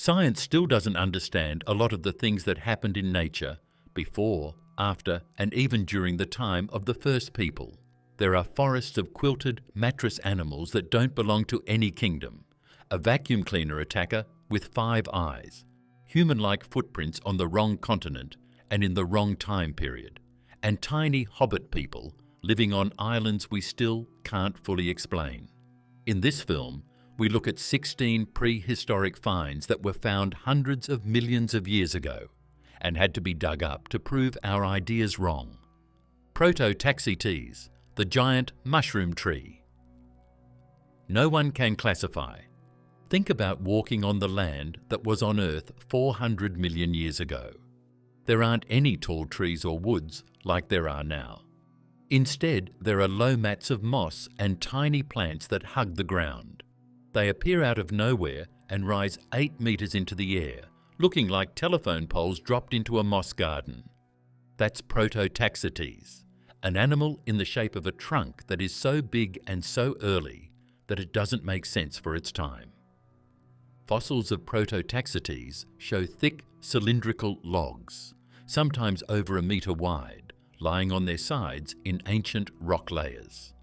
Science still doesn't understand a lot of the things that happened in nature before, after, and even during the time of the first people. There are forests of quilted mattress animals that don't belong to any kingdom, a vacuum cleaner attacker with 5 eyes, human-like footprints on the wrong continent and in the wrong time period, and tiny hobbit people living on islands we still can't fully explain. In this film, we look at 16 prehistoric finds that were found hundreds of millions of years ago and had to be dug up to prove our ideas wrong. Proto-Taxotes, the giant mushroom tree. No one can classify. Think about walking on the land that was on Earth 400 million years ago. There aren't any tall trees or woods like there are now. Instead, there are low mats of moss and tiny plants that hug the ground. They appear out of nowhere and rise 8 meters into the air, looking like telephone poles dropped into a moss garden. That's Proto-Taxotes, an animal in the shape of a trunk that is so big and so early that it doesn't make sense for its time. Fossils of Proto-Taxotes show thick, cylindrical logs, sometimes over 1 meter wide, lying on their sides in ancient rock layers.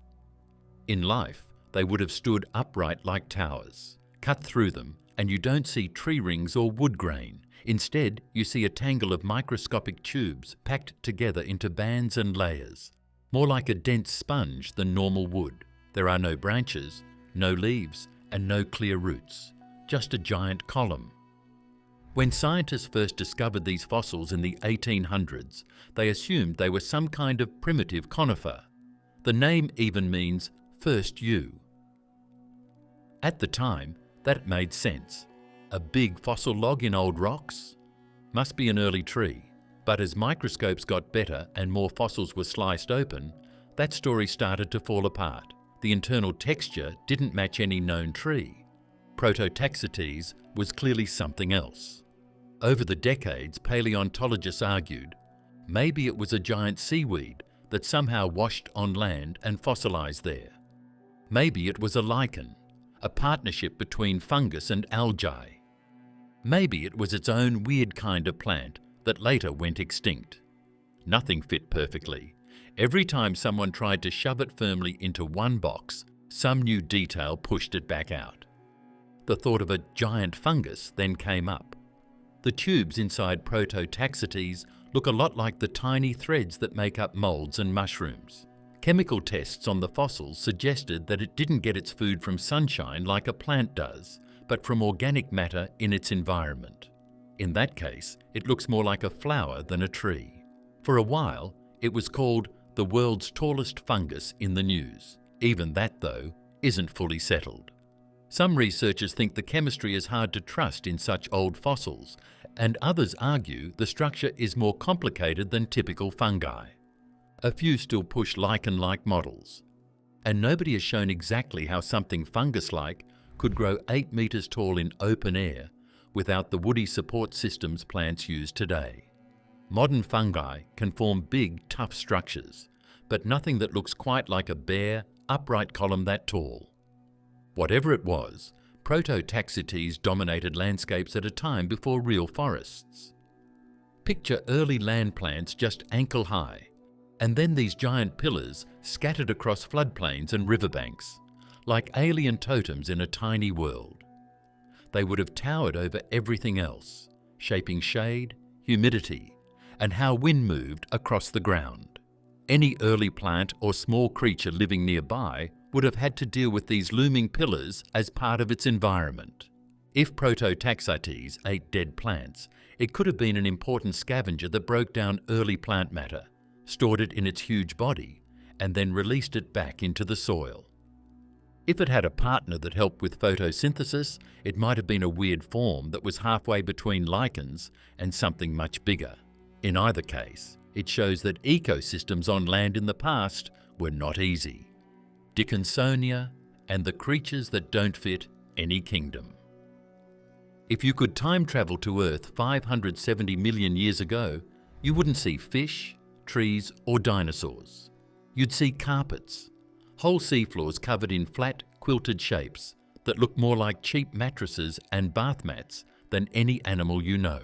In life, they would have stood upright like towers. Cut through them, and you don't see tree rings or wood grain. Instead, you see a tangle of microscopic tubes packed together into bands and layers, more like a dense sponge than normal wood. There are no branches, no leaves, and no clear roots, just a giant column. When scientists first discovered these fossils in the 1800s, they assumed they were some kind of primitive conifer. The name even means first yew. At the time, that made sense. A big fossil log in old rocks? Must be an early tree. But as microscopes got better and more fossils were sliced open, that story started to fall apart. The internal texture didn't match any known tree. Proto-Taxotes was clearly something else. Over the decades, paleontologists argued, maybe it was a giant seaweed that somehow washed on land and fossilized there. Maybe it was a lichen, a partnership between fungus and algae. Maybe it was its own weird kind of plant that later went extinct. Nothing fit perfectly. Every time someone tried to shove it firmly into one box, some new detail pushed it back out. The thought of a giant fungus then came up. The tubes inside Proto-Taxotes look a lot like the tiny threads that make up molds and mushrooms. Chemical tests on the fossils suggested that it didn't get its food from sunshine like a plant does, but from organic matter in its environment. In that case, it looks more like a flower than a tree. For a while, it was called the world's tallest fungus in the news. Even that, though, isn't fully settled. Some researchers think the chemistry is hard to trust in such old fossils, and others argue the structure is more complicated than typical fungi. A few still push lichen-like models, and nobody has shown exactly how something fungus-like could grow 8 meters tall in open air without the woody support systems plants use today. Modern fungi can form big, tough structures, but nothing that looks quite like a bare, upright column that tall. Whatever it was, Proto-Taxotes dominated landscapes at a time before real forests. Picture early land plants just ankle-high, and then these giant pillars scattered across floodplains and riverbanks, like alien totems in a tiny world. They would have towered over everything else, shaping shade, humidity, and how wind moved across the ground. Any early plant or small creature living nearby would have had to deal with these looming pillars as part of its environment. If Proto-Taxotes ate dead plants, it could have been an important scavenger that broke down early plant matter, stored it in its huge body, and then released it back into the soil. If it had a partner that helped with photosynthesis, it might have been a weird form that was halfway between lichens and something much bigger. In either case, it shows that ecosystems on land in the past were not easy. Dickinsonia and the creatures that don't fit any kingdom. If you could time travel to Earth 570 million years ago, you wouldn't see fish, trees, or dinosaurs. You'd see carpets, whole seafloors covered in flat, quilted shapes that look more like cheap mattresses and bath mats than any animal you know.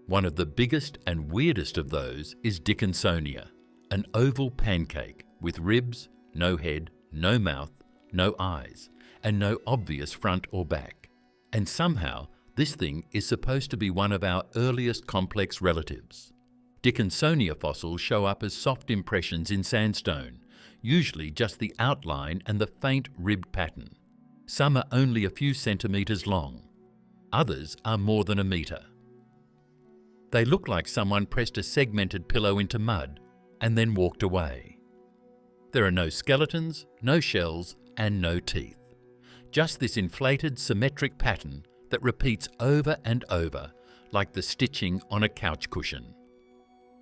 One of the biggest and weirdest of those is Dickinsonia, an oval pancake with ribs, no head, no mouth, no eyes, and no obvious front or back. And somehow, this thing is supposed to be one of our earliest complex relatives. Dickinsonia fossils show up as soft impressions in sandstone, usually just the outline and the faint ribbed pattern. Some are only a few centimetres long. Others are more than a metre. They look like someone pressed a segmented pillow into mud and then walked away. There are no skeletons, no shells, and no teeth. Just this inflated, symmetric pattern that repeats over and over, like the stitching on a couch cushion.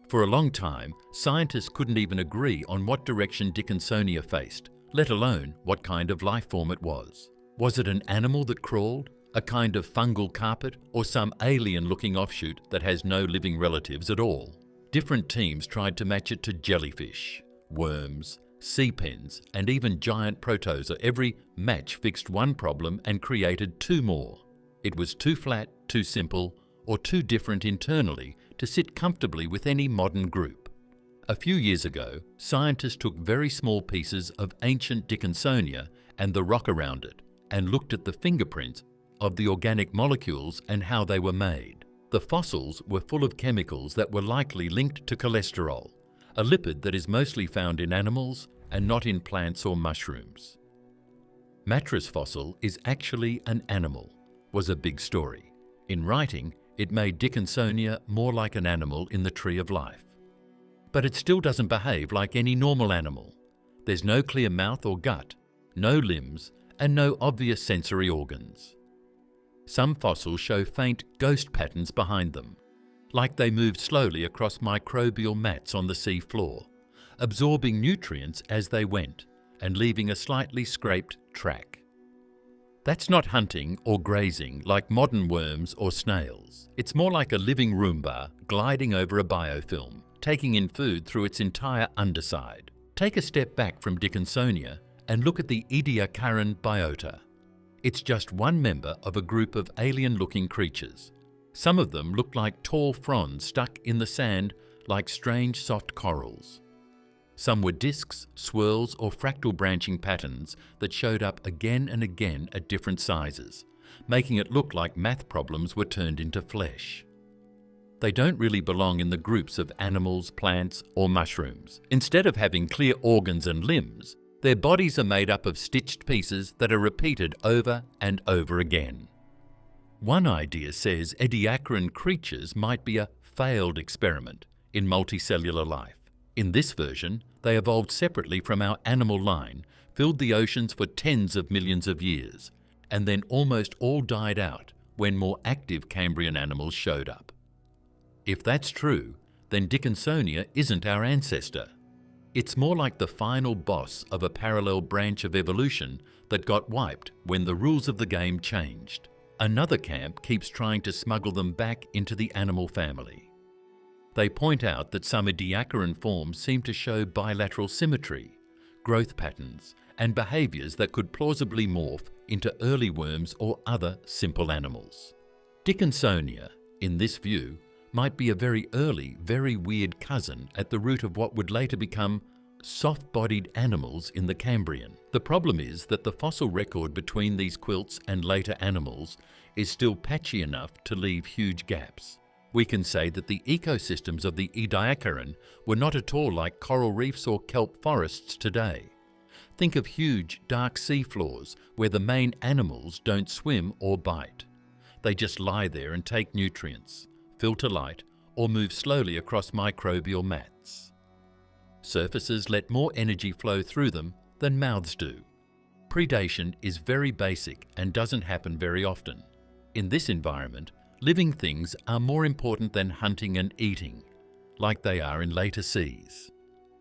For a long time, scientists couldn't even agree on what direction Dickinsonia faced, let alone what kind of life form it was. Was it an animal that crawled, a kind of fungal carpet, or some alien-looking offshoot that has no living relatives at all? Different teams tried to match it to jellyfish, worms, sea pens, and even giant protozoa. Every match fixed one problem and created two more. It was too flat, too simple, or too different internally to sit comfortably with any modern group. A few years ago, scientists took very small pieces of ancient Dickinsonia and the rock around it, and looked at the fingerprints of the organic molecules and how they were made. The fossils were full of chemicals that were likely linked to cholesterol, a lipid that is mostly found in animals and not in plants or mushrooms. Mattress fossil is actually an animal, was a big story. In writing, it made Dickinsonia more like an animal in the tree of life. But it still doesn't behave like any normal animal. There's no clear mouth or gut, no limbs, and no obvious sensory organs. Some fossils show faint ghost patterns behind them, like they moved slowly across microbial mats on the sea floor, absorbing nutrients as they went and leaving a slightly scraped track. That's not hunting or grazing like modern worms or snails. It's more like a living Roomba gliding over a biofilm, taking in food through its entire underside. Take a step back from Dickinsonia and look at the Ediacaran biota. It's just one member of a group of alien-looking creatures. Some of them look like tall fronds stuck in the sand like strange soft corals. Some were discs, swirls, or fractal branching patterns that showed up again and again at different sizes, making it look like math problems were turned into flesh. They don't really belong in the groups of animals, plants, or mushrooms. Instead of having clear organs and limbs, their bodies are made up of stitched pieces that are repeated over and over again. One idea says Ediacaran creatures might be a failed experiment in multicellular life. In this version, they evolved separately from our animal line, filled the oceans for tens of millions of years, and then almost all died out when more active Cambrian animals showed up. If that's true, then Dickinsonia isn't our ancestor. It's more like the final boss of a parallel branch of evolution that got wiped when the rules of the game changed. Another camp keeps trying to smuggle them back into the animal family. They point out that some Ediacaran forms seem to show bilateral symmetry, growth patterns, and behaviours that could plausibly morph into early worms or other simple animals. Dickinsonia, in this view, might be a very early, very weird cousin at the root of what would later become soft-bodied animals in the Cambrian. The problem is that the fossil record between these quilts and later animals is still patchy enough to leave huge gaps. We can say that the ecosystems of the Ediacaran were not at all like coral reefs or kelp forests today. Think of huge, dark sea floors where the main animals don't swim or bite. They just lie there and take nutrients, filter light, or move slowly across microbial mats. Surfaces let more energy flow through them than mouths do. Predation is very basic and doesn't happen very often. In this environment, living things are more important than hunting and eating, like they are in later seas.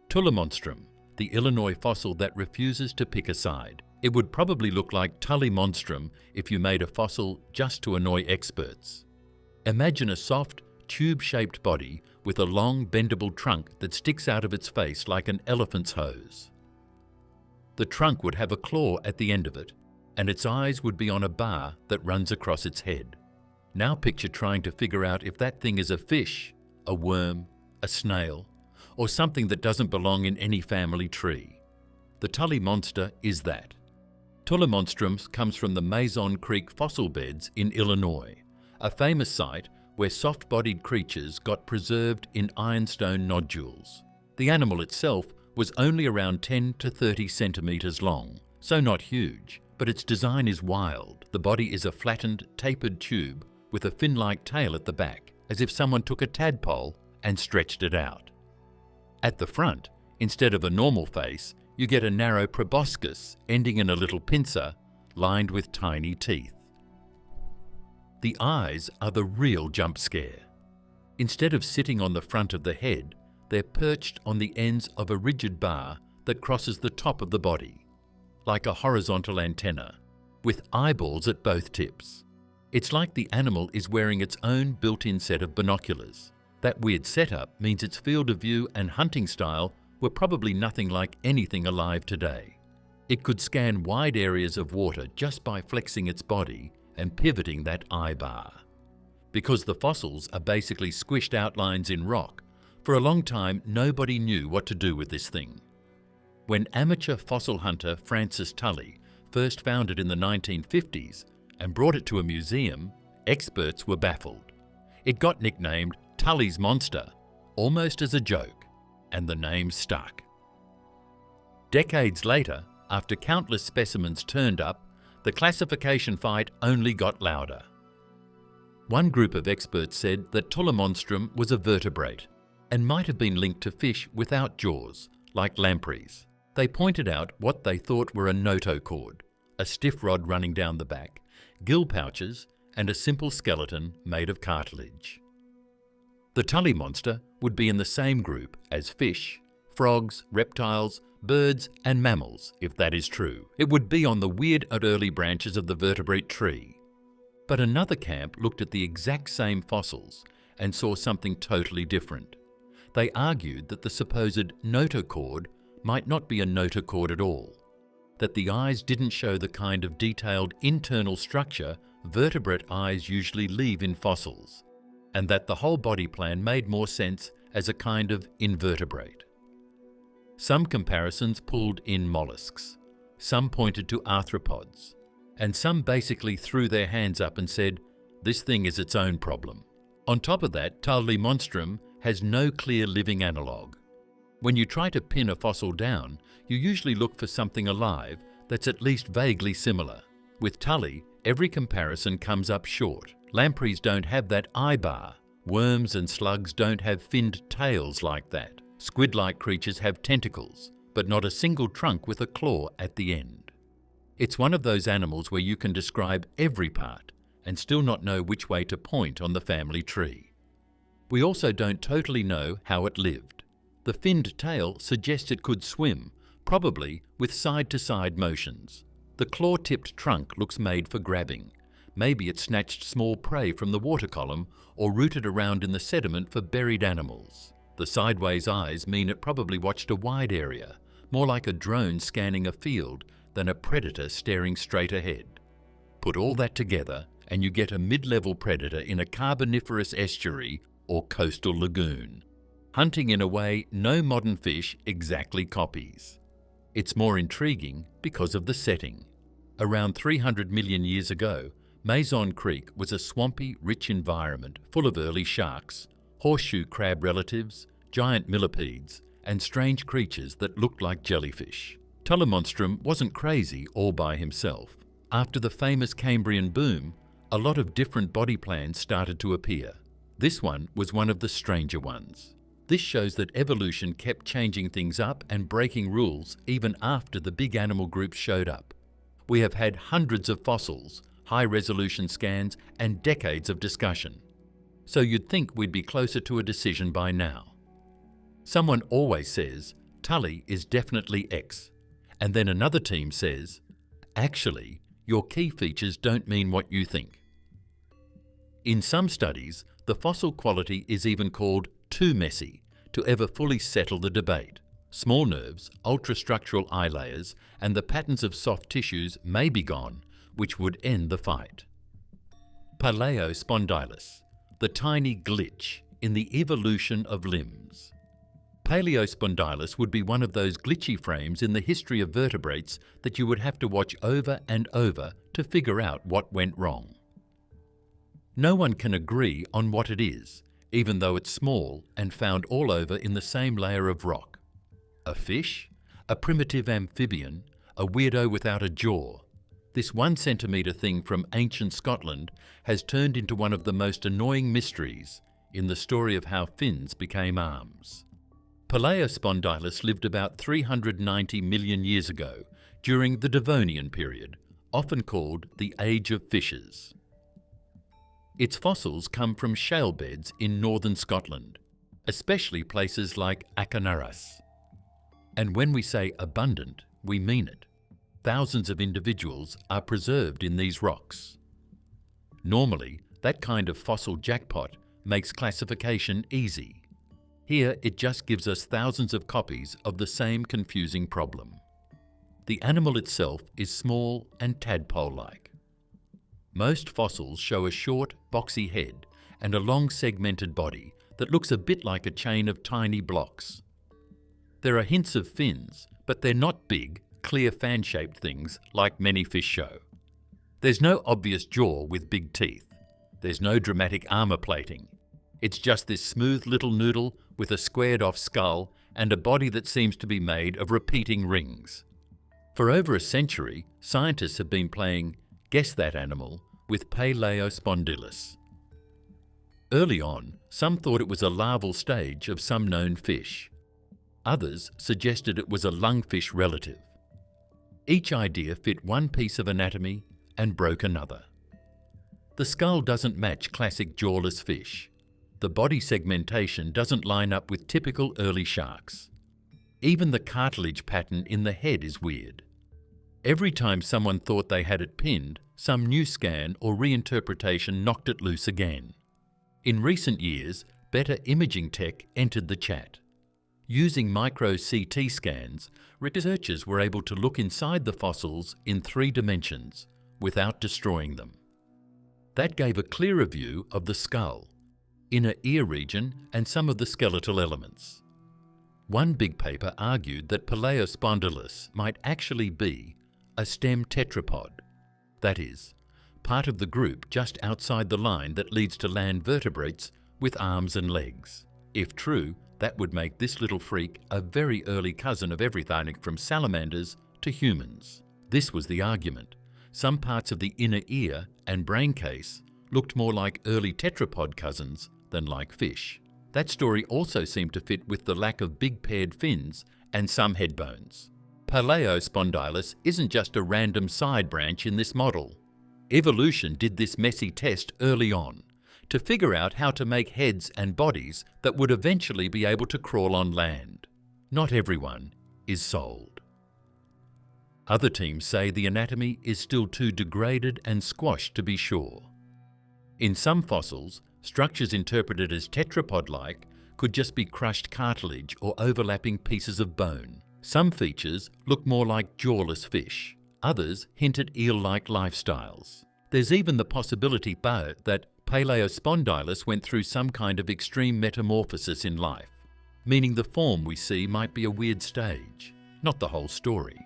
Tullimonstrum, the Illinois fossil that refuses to pick a side. It would probably look like Tullimonstrum if you made a fossil just to annoy experts. Imagine a soft, tube-shaped body with a long, bendable trunk that sticks out of its face like an elephant's hose. The trunk would have a claw at the end of it, and its eyes would be on a bar that runs across its head. Now picture trying to figure out if that thing is a fish, a worm, a snail, or something that doesn't belong in any family tree. The Tully monster is that. Tullimonstrums comes from the Mason Creek fossil beds in Illinois, a famous site where soft-bodied creatures got preserved in ironstone nodules. The animal itself was only around 10 to 30 centimetres long, so not huge, but its design is wild. The body is a flattened, tapered tube with a fin-like tail at the back, as if someone took a tadpole and stretched it out. At the front, instead of a normal face, you get a narrow proboscis ending in a little pincer lined with tiny teeth. The eyes are the real jump scare. Instead of sitting on the front of the head, they're perched on the ends of a rigid bar that crosses the top of the body, like a horizontal antenna, with eyeballs at both tips. It's like the animal is wearing its own built-in set of binoculars. That weird setup means its field of view and hunting style were probably nothing like anything alive today. It could scan wide areas of water just by flexing its body and pivoting that eye bar. Because the fossils are basically squished outlines in rock, for a long time nobody knew what to do with this thing. When amateur fossil hunter Francis Tully first found it in the 1950s and brought it to a museum, experts were baffled. It got nicknamed Tully's Monster, almost as a joke, and the name stuck. Decades later, after countless specimens turned up, the classification fight only got louder. One group of experts said that Tullimonstrum was a vertebrate and might have been linked to fish without jaws, like lampreys. They pointed out what they thought were a notochord, a stiff rod running down the back, gill pouches, and a simple skeleton made of cartilage. The Tully monster would be in the same group as fish, frogs, reptiles, birds, and mammals, if that is true. It would be on the weird and early branches of the vertebrate tree. But another camp looked at the exact same fossils and saw something totally different. They argued that the supposed notochord might not be a notochord at all, that the eyes didn't show the kind of detailed internal structure vertebrate eyes usually leave in fossils, and that the whole body plan made more sense as a kind of invertebrate. Some comparisons pulled in mollusks, some pointed to arthropods, and some basically threw their hands up and said, this thing is its own problem. On top of that, Tullimonstrum has no clear living analogue. When you try to pin a fossil down, you usually look for something alive that's at least vaguely similar. With Tully, every comparison comes up short. Lampreys don't have that eye bar. Worms and slugs don't have finned tails like that. Squid-like creatures have tentacles, but not a single trunk with a claw at the end. It's one of those animals where you can describe every part and still not know which way to point on the family tree. We also don't totally know how it lived. The finned tail suggests it could swim, probably with side-to-side motions. The claw-tipped trunk looks made for grabbing. Maybe it snatched small prey from the water column or rooted around in the sediment for buried animals. The sideways eyes mean it probably watched a wide area, more like a drone scanning a field than a predator staring straight ahead. Put all that together and you get a mid-level predator in a carboniferous estuary or coastal lagoon, hunting in a way no modern fish exactly copies. It's more intriguing because of the setting. Around 300 million years ago, Mason Creek was a swampy, rich environment full of early sharks, horseshoe crab relatives, giant millipedes, and strange creatures that looked like jellyfish. Tullimonstrum wasn't crazy all by himself. After the famous Cambrian boom, a lot of different body plans started to appear. This one was one of the stranger ones. This shows that evolution kept changing things up and breaking rules even after the big animal groups showed up. We have had hundreds of fossils, high-resolution scans, and decades of discussion. So you'd think we'd be closer to a decision by now. Someone always says, Tully is definitely X, and then another team says, actually, your key features don't mean what you think. In some studies, the fossil quality is even called too messy to ever fully settle the debate. Small nerves, ultrastructural eye layers, and the patterns of soft tissues may be gone, which would end the fight. Paleospondylus, the tiny glitch in the evolution of limbs. Paleospondylus would be one of those glitchy frames in the history of vertebrates that you would have to watch over and over to figure out what went wrong. No one can agree on what it is, even though it's small and found all over in the same layer of rock. A fish? A primitive amphibian? A weirdo without a jaw? This 1 centimetre thing from ancient Scotland has turned into one of the most annoying mysteries in the story of how fins became arms. Paleospondylus lived about 390 million years ago during the Devonian period, often called the Age of Fishes. Its fossils come from shale beds in northern Scotland, especially places like Achanaras. And when we say abundant, we mean it. Thousands of individuals are preserved in these rocks. Normally, that kind of fossil jackpot makes classification easy. Here, it just gives us thousands of copies of the same confusing problem. The animal itself is small and tadpole-like. Most fossils show a short, boxy head and a long segmented body that looks a bit like a chain of tiny blocks. There are hints of fins, but they're not big, clear fan-shaped things like many fish show. There's no obvious jaw with big teeth. There's no dramatic armour plating. It's just this smooth little noodle with a squared-off skull and a body that seems to be made of repeating rings. For over a century, scientists have been playing Guess That Animal with Paleospondylus. Early on, some thought it was a larval stage of some known fish. Others suggested it was a lungfish relative. Each idea fit one piece of anatomy and broke another. The skull doesn't match classic jawless fish. The body segmentation doesn't line up with typical early sharks. Even the cartilage pattern in the head is weird. Every time someone thought they had it pinned, some new scan or reinterpretation knocked it loose again. In recent years, better imaging tech entered the chat. Using micro-CT scans, researchers were able to look inside the fossils in 3 dimensions without destroying them. That gave a clearer view of the skull, inner ear region and some of the skeletal elements. One big paper argued that Paleospondylus might actually be a stem tetrapod, that is, part of the group just outside the line that leads to land vertebrates with arms and legs. If true, that would make this little freak a very early cousin of everything from salamanders to humans. This was the argument. Some parts of the inner ear and brain case looked more like early tetrapod cousins than like fish. That story also seemed to fit with the lack of big paired fins and some head bones. Paleospondylus isn't just a random side branch in this model. Evolution did this messy test early on to figure out how to make heads and bodies that would eventually be able to crawl on land. Not everyone is sold. Other teams say the anatomy is still too degraded and squashed to be sure. In some fossils, structures interpreted as tetrapod-like could just be crushed cartilage or overlapping pieces of bone. Some features look more like jawless fish. Others hint at eel-like lifestyles. There's even the possibility that Paleospondylus went through some kind of extreme metamorphosis in life, meaning the form we see might be a weird stage, not the whole story.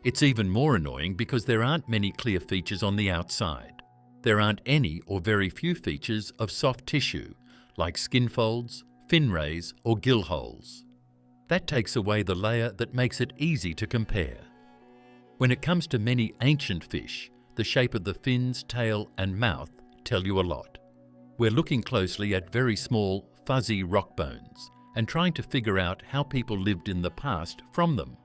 It's even more annoying because there aren't many clear features on the outside. There aren't any or very few features of soft tissue, like skin folds, fin rays, or gill holes. That takes away the layer that makes it easy to compare. When it comes to many ancient fish, the shape of the fins, tail, and mouth tell you a lot. We're looking closely at very small, fuzzy rock bones and trying to figure out how people lived in the past from them.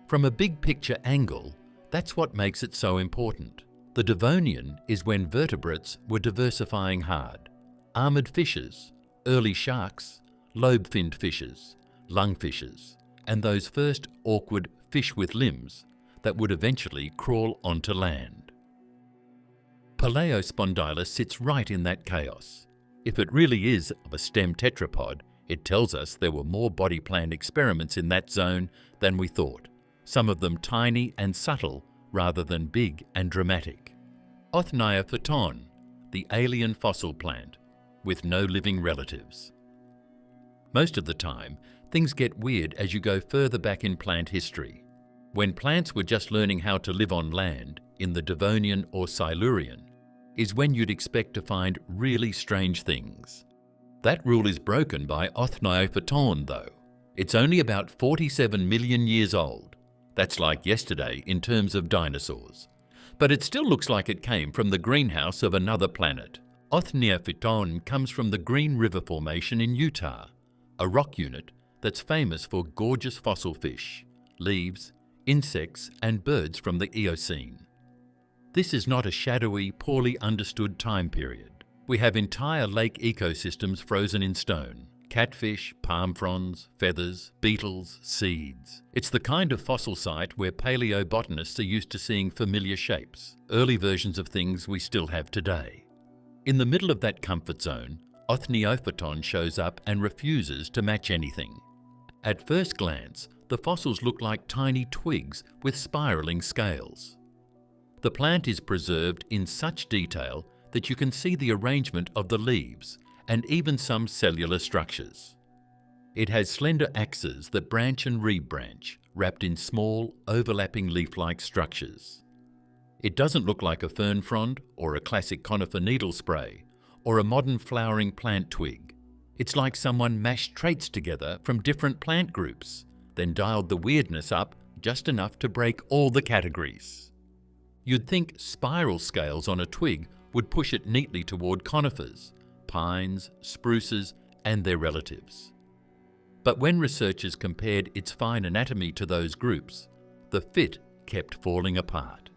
From a big picture angle, that's what makes it so important. The Devonian is when vertebrates were diversifying hard. Armoured fishes, early sharks, lobe-finned fishes, lungfishes, and those first awkward fish with limbs that would eventually crawl onto land. Paleospondylus sits right in that chaos. If it really is of a stem tetrapod, it tells us there were more body plan experiments in that zone than we thought, some of them tiny and subtle rather than big and dramatic. Othnaya photon, the alien fossil plant, with no living relatives. Most of the time, things get weird as you go further back in plant history. When plants were just learning how to live on land, in the Devonian or Silurian, is when you'd expect to find really strange things. That rule is broken by Othniophoton though. It's only about 47 million years old. That's like yesterday in terms of dinosaurs. But it still looks like it came from the greenhouse of another planet. Othniophoton comes from the Green River Formation in Utah, a rock unit that's famous for gorgeous fossil fish, leaves, insects and birds from the Eocene. This is not a shadowy, poorly understood time period. We have entire lake ecosystems frozen in stone. Catfish, palm fronds, feathers, beetles, seeds. It's the kind of fossil site where paleobotanists are used to seeing familiar shapes, early versions of things we still have today. In the middle of that comfort zone, Othniophoton shows up and refuses to match anything. At first glance, the fossils look like tiny twigs with spiraling scales. The plant is preserved in such detail that you can see the arrangement of the leaves and even some cellular structures. It has slender axes that branch and rebranch, wrapped in small, overlapping leaf-like structures. It doesn't look like a fern frond or a classic conifer needle spray or a modern flowering plant twig. It's like someone mashed traits together from different plant groups, then dialed the weirdness up just enough to break all the categories. You'd think spiral scales on a twig would push it neatly toward conifers, pines, spruces, and their relatives. But when researchers compared its fine anatomy to those groups, the fit kept falling apart.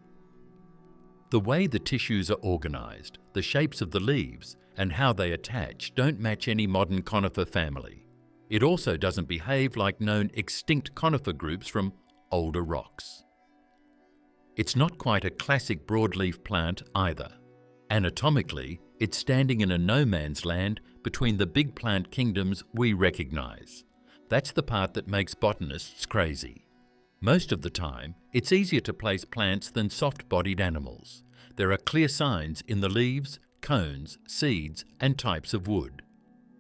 The way the tissues are organized, the shapes of the leaves, and how they attach don't match any modern conifer family. It also doesn't behave like known extinct conifer groups from older rocks. It's not quite a classic broadleaf plant either. Anatomically, it's standing in a no-man's land between the big plant kingdoms we recognize. That's the part that makes botanists crazy. Most of the time, it's easier to place plants than soft-bodied animals. There are clear signs in the leaves, cones, seeds, and types of wood.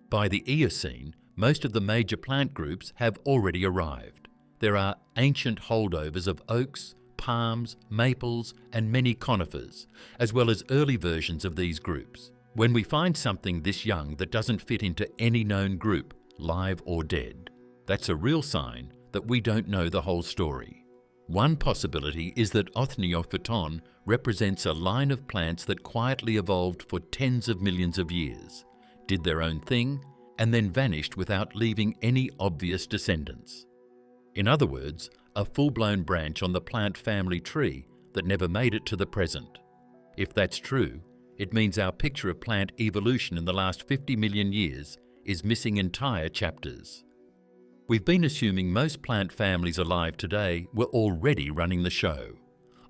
By the Eocene, most of the major plant groups have already arrived. There are ancient holdovers of oaks, palms, maples, and many conifers, as well as early versions of these groups. When we find something this young that doesn't fit into any known group, live or dead, that's a real sign that we don't know the whole story. One possibility is that Othniophoton represents a line of plants that quietly evolved for tens of millions of years, did their own thing, and then vanished without leaving any obvious descendants. In other words, a full-blown branch on the plant family tree that never made it to the present. If that's true, it means our picture of plant evolution in the last 50 million years is missing entire chapters. We've been assuming most plant families alive today were already running the show.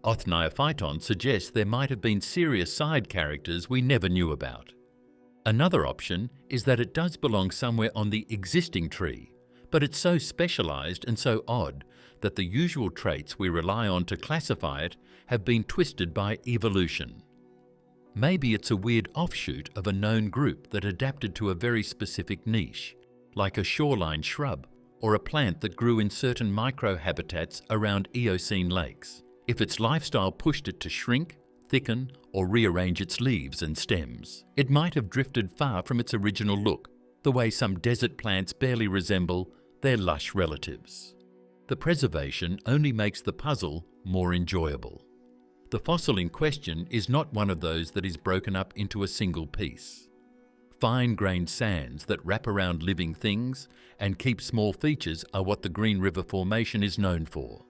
Othniophyton suggests there might have been serious side characters we never knew about. Another option is that it does belong somewhere on the existing tree, but it's so specialized and so odd that the usual traits we rely on to classify it have been twisted by evolution. Maybe it's a weird offshoot of a known group that adapted to a very specific niche, like a shoreline shrub or a plant that grew in certain microhabitats around Eocene lakes. If its lifestyle pushed it to shrink, thicken, or rearrange its leaves and stems, it might have drifted far from its original look, the way some desert plants barely resemble their lush relatives. The preservation only makes the puzzle more enjoyable. The fossil in question is not one of those that is broken up into a single piece. Fine-grained sands that wrap around living things and keep small features are what the Green River Formation is known for.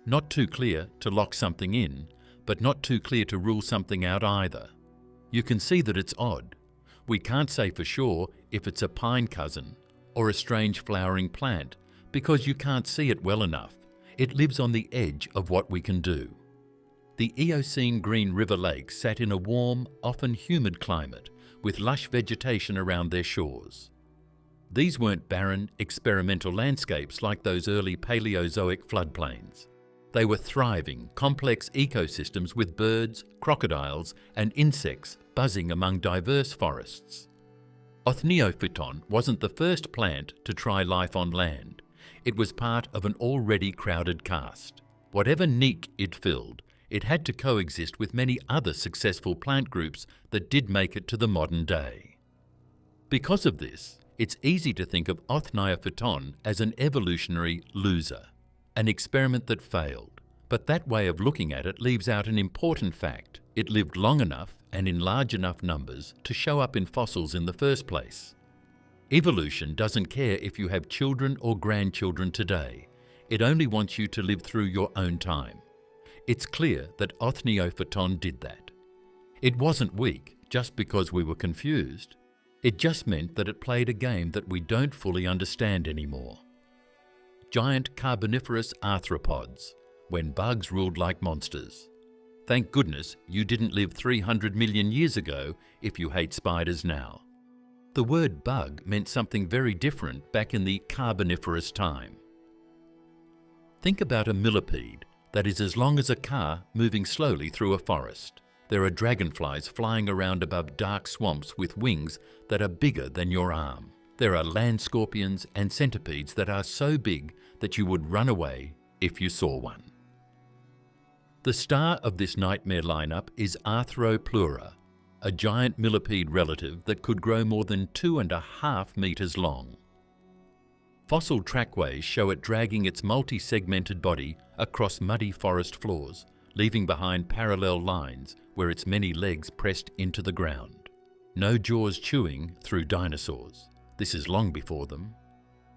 Not too clear to lock something in, but not too clear to rule something out either. You can see that it's odd. We can't say for sure if it's a pine cousin or a strange flowering plant because you can't see it well enough. It lives on the edge of what we can do. The Eocene Green River lakes sat in a warm, often humid climate with lush vegetation around their shores. These weren't barren, experimental landscapes like those early Paleozoic floodplains. They were thriving, complex ecosystems with birds, crocodiles, and insects buzzing among diverse forests. Othniophyton wasn't the first plant to try life on land. It was part of an already crowded cast. Whatever niche it filled, it had to coexist with many other successful plant groups that did make it to the modern day. Because of this, it's easy to think of Othniophyton as an evolutionary loser, an experiment that failed. But that way of looking at it leaves out an important fact. It lived long enough and in large enough numbers to show up in fossils in the first place. Evolution doesn't care if you have children or grandchildren today. It only wants you to live through your own time. It's clear that Othniophyton did that. It wasn't weak just because we were confused. It just meant that it played a game that we don't fully understand anymore. Giant carboniferous arthropods, when bugs ruled like monsters. Thank goodness you didn't live 300 million years ago if you hate spiders now. The word bug meant something very different back in the Carboniferous time. Think about a millipede that is as long as a car moving slowly through a forest. There are dragonflies flying around above dark swamps with wings that are bigger than your arm. There are land scorpions and centipedes that are so big that you would run away if you saw one. The star of this nightmare lineup is Arthropleura, a giant millipede relative that could grow more than 2.5 meters long. Fossil trackways show it dragging its multi-segmented body across muddy forest floors, leaving behind parallel lines where its many legs pressed into the ground. No jaws chewing through dinosaurs. This is long before them.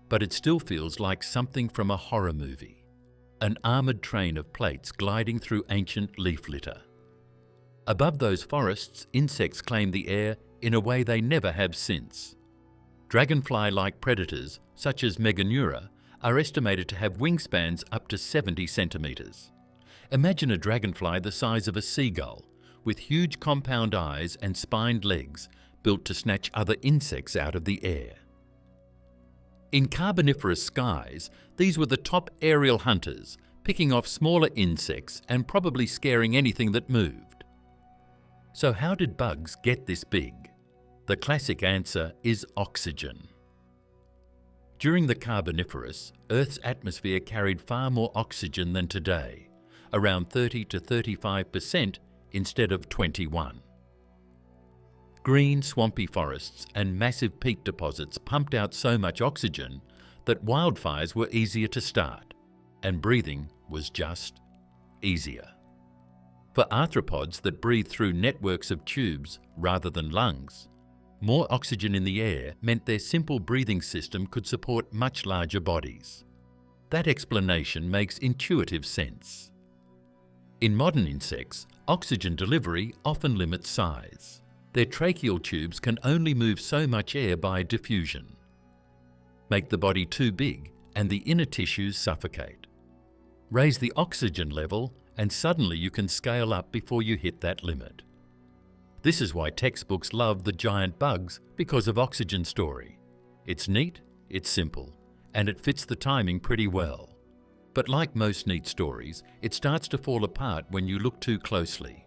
But it still feels like something from a horror movie. An armoured train of plates gliding through ancient leaf litter. Above those forests, insects claim the air in a way they never have since. Dragonfly-like predators, such as Meganeura, are estimated to have wingspans up to 70 centimetres. Imagine a dragonfly the size of a seagull, with huge compound eyes and spined legs built to snatch other insects out of the air. In Carboniferous skies, these were the top aerial hunters, picking off smaller insects and probably scaring anything that moved. So how did bugs get this big? The classic answer is oxygen. During the Carboniferous, Earth's atmosphere carried far more oxygen than today, around 30 to 35% instead of 21%. Green, swampy forests and massive peat deposits pumped out so much oxygen that wildfires were easier to start, and breathing was just easier. For arthropods that breathe through networks of tubes rather than lungs, more oxygen in the air meant their simple breathing system could support much larger bodies. That explanation makes intuitive sense. In modern insects, oxygen delivery often limits size. Their tracheal tubes can only move so much air by diffusion. Make the body too big and the inner tissues suffocate. Raise the oxygen level and suddenly you can scale up before you hit that limit. This is why textbooks love the giant bugs because of oxygen story. It's neat, it's simple, and it fits the timing pretty well. But like most neat stories, it starts to fall apart when you look too closely.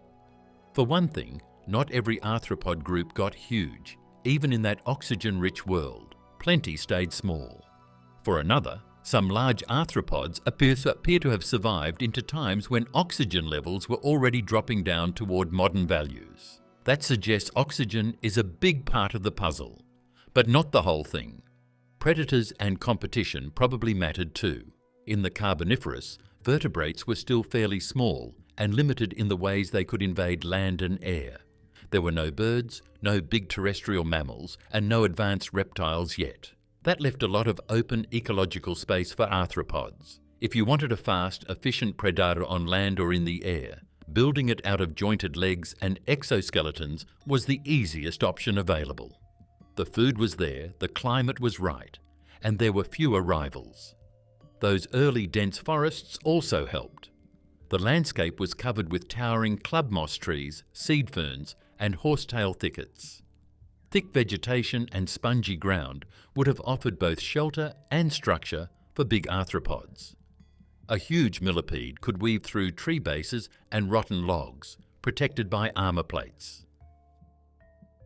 For one thing, not every arthropod group got huge. Even in that oxygen-rich world, plenty stayed small. For another, some large arthropods appear to have survived into times when oxygen levels were already dropping down toward modern values. That suggests oxygen is a big part of the puzzle, but not the whole thing. Predators and competition probably mattered too. In the Carboniferous, vertebrates were still fairly small and limited in the ways they could invade land and air. There were no birds, no big terrestrial mammals, and no advanced reptiles yet. That left a lot of open ecological space for arthropods. If you wanted a fast, efficient predator on land or in the air, building it out of jointed legs and exoskeletons was the easiest option available. The food was there, the climate was right, and there were fewer rivals. Those early dense forests also helped. The landscape was covered with towering club moss trees, seed ferns, and horsetail thickets. Thick vegetation and spongy ground would have offered both shelter and structure for big arthropods. A huge millipede could weave through tree bases and rotten logs, protected by armour plates.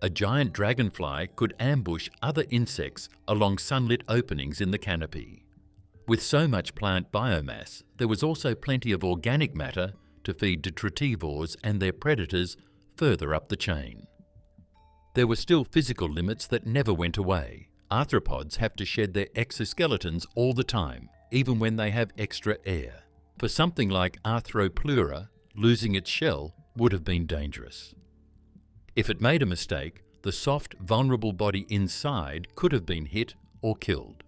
A giant dragonfly could ambush other insects along sunlit openings in the canopy. With so much plant biomass, there was also plenty of organic matter to feed detritivores and their predators further up the chain. There were still physical limits that never went away. Arthropods have to shed their exoskeletons all the time, even when they have extra air. For something like Arthropleura, losing its shell would have been dangerous. If it made a mistake, the soft, vulnerable body inside could have been hit or killed.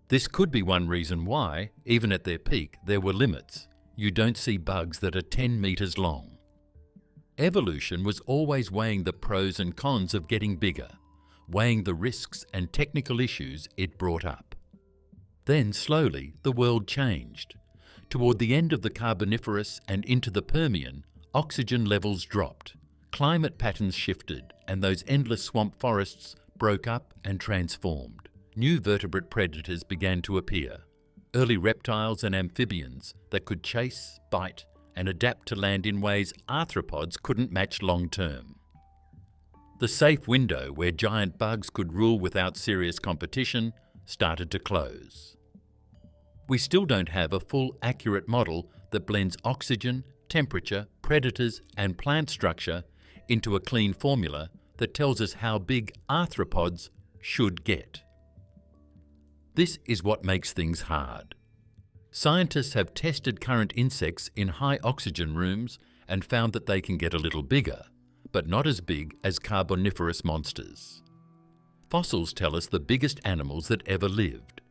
This could be one reason why, even at their peak, there were limits. You don't see bugs that are 10 meters long. Evolution was always weighing the pros and cons of getting bigger, weighing the risks and technical issues it brought up. Then, slowly, the world changed. Toward the end of the Carboniferous and into the Permian, oxygen levels dropped, climate patterns shifted, and those endless swamp forests broke up and transformed. New vertebrate predators began to appear, early reptiles and amphibians that could chase, bite, and adapt to land in ways arthropods couldn't match long-term. The safe window where giant bugs could rule without serious competition started to close. We still don't have a full, accurate model that blends oxygen, temperature, predators, and plant structure into a clean formula that tells us how big arthropods should get. This is what makes things hard. Scientists have tested current insects in high oxygen rooms and found that they can get a little bigger, but not as big as Carboniferous monsters. Fossils tell us the biggest animals that ever lived,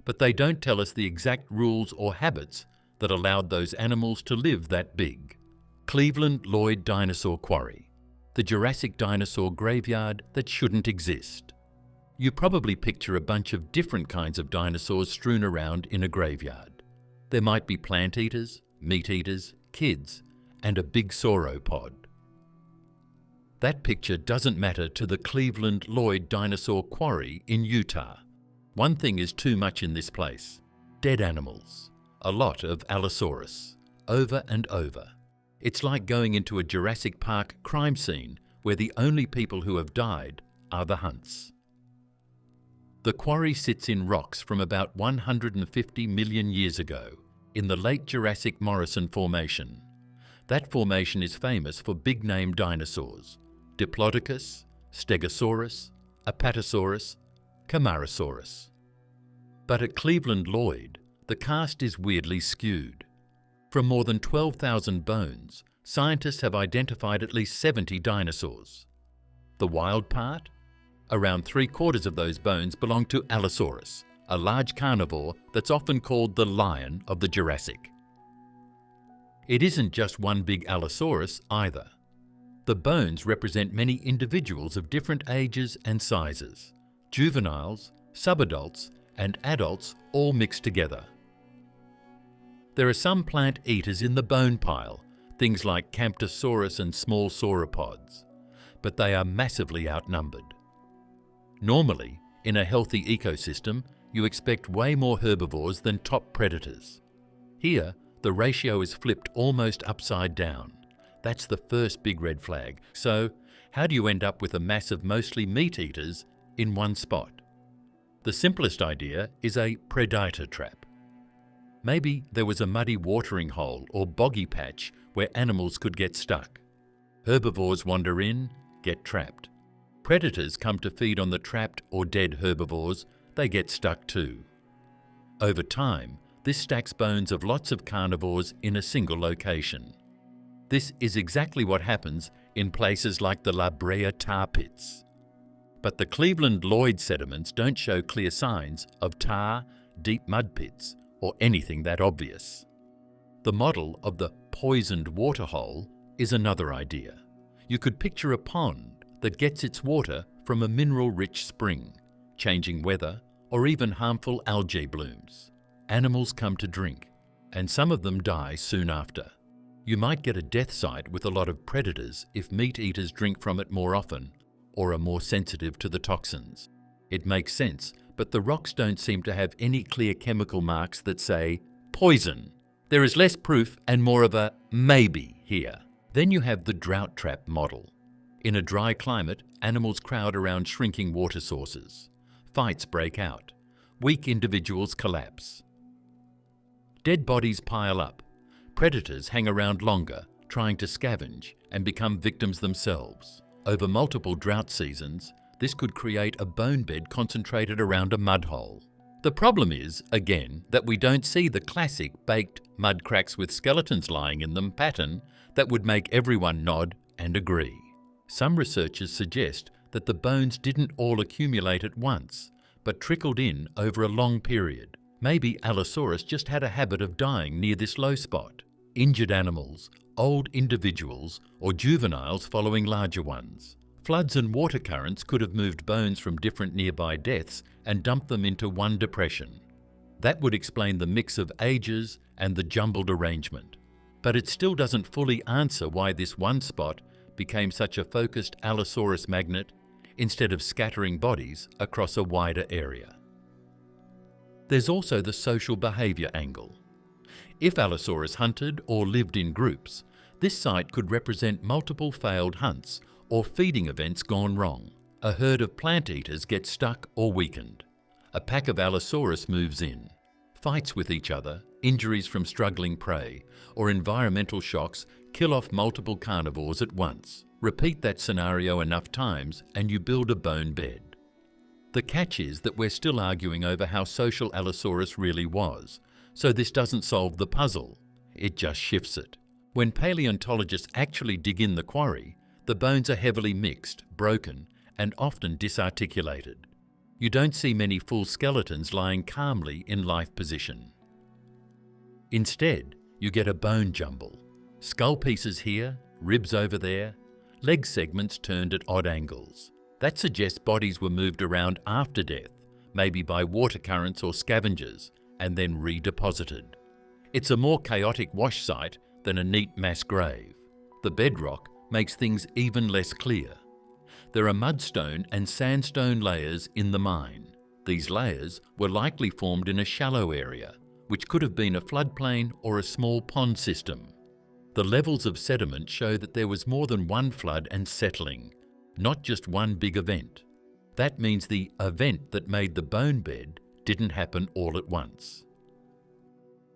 but they don't tell us the exact rules or habits that allowed those animals to live that big. Cleveland Lloyd Dinosaur Quarry, the Jurassic dinosaur graveyard that shouldn't exist. You probably picture a bunch of different kinds of dinosaurs strewn around in a graveyard. There might be plant eaters, meat eaters, kids, and a big sauropod. That picture doesn't matter to the Cleveland Lloyd Dinosaur Quarry in Utah. One thing is too much in this place: dead animals. A lot of Allosaurus, over and over. It's like going into a Jurassic Park crime scene where the only people who have died are the hunts. The quarry sits in rocks from about 150 million years ago, in the late Jurassic Morrison Formation. That formation is famous for big-name dinosaurs: Diplodocus, Stegosaurus, Apatosaurus, Camarasaurus. But at Cleveland Lloyd, the cast is weirdly skewed. From more than 12,000 bones, scientists have identified at least 70 dinosaurs. The wild part? Around 3/4 of those bones belong to Allosaurus, a large carnivore that's often called the lion of the Jurassic. It isn't just one big Allosaurus either. The bones represent many individuals of different ages and sizes, juveniles, subadults, and adults all mixed together. There are some plant eaters in the bone pile, things like Camptosaurus and small sauropods, but they are massively outnumbered. Normally, in a healthy ecosystem, you expect way more herbivores than top predators. Here, the ratio is flipped almost upside down. That's the first big red flag. So, how do you end up with a mass of mostly meat eaters in one spot? The simplest idea is a predator trap. Maybe there was a muddy watering hole or boggy patch where animals could get stuck. Herbivores wander in, get trapped. Predators come to feed on the trapped or dead herbivores, they get stuck too. Over time, this stacks bones of lots of carnivores in a single location. This is exactly what happens in places like the La Brea tar pits. But the Cleveland Lloyd sediments don't show clear signs of tar, deep mud pits, or anything that obvious. The model of the poisoned waterhole is another idea. You could picture a pond that gets its water from a mineral-rich spring, changing weather, or even harmful algae blooms. Animals come to drink, and some of them die soon after. You might get a death site with a lot of predators if meat eaters drink from it more often, or are more sensitive to the toxins. It makes sense, but the rocks don't seem to have any clear chemical marks that say, poison. There is less proof and more of a maybe here. Then you have the drought trap model. In a dry climate, animals crowd around shrinking water sources. Fights break out. Weak individuals collapse. Dead bodies pile up. Predators hang around longer, trying to scavenge and become victims themselves. Over multiple drought seasons, this could create a bone bed concentrated around a mud hole. The problem is, again, that we don't see the classic baked mud cracks with skeletons lying in them pattern that would make everyone nod and agree. Some researchers suggest that the bones didn't all accumulate at once, but trickled in over a long period. Maybe Allosaurus just had a habit of dying near this low spot. Injured animals, old individuals, or juveniles following larger ones. Floods and water currents could have moved bones from different nearby deaths and dumped them into one depression. That would explain the mix of ages and the jumbled arrangement. But it still doesn't fully answer why this one spot became such a focused Allosaurus magnet instead of scattering bodies across a wider area. There's also the social behaviour angle. If Allosaurus hunted or lived in groups, this site could represent multiple failed hunts or feeding events gone wrong. A herd of plant eaters gets stuck or weakened. A pack of Allosaurus moves in. Fights with each other, injuries from struggling prey, or environmental shocks kill off multiple carnivores at once. Repeat that scenario enough times and you build a bone bed. The catch is that we're still arguing over how social Allosaurus really was, so this doesn't solve the puzzle, it just shifts it. When paleontologists actually dig in the quarry, the bones are heavily mixed, broken, and often disarticulated. You don't see many full skeletons lying calmly in life position. Instead, you get a bone jumble. Skull pieces here, ribs over there, leg segments turned at odd angles. That suggests bodies were moved around after death, maybe by water currents or scavengers, and then redeposited. It's a more chaotic wash site than a neat mass grave. The bedrock makes things even less clear. There are mudstone and sandstone layers in the mine. These layers were likely formed in a shallow area, which could have been a floodplain or a small pond system. The levels of sediment show that there was more than one flood and settling, not just one big event. That means the event that made the bone bed didn't happen all at once.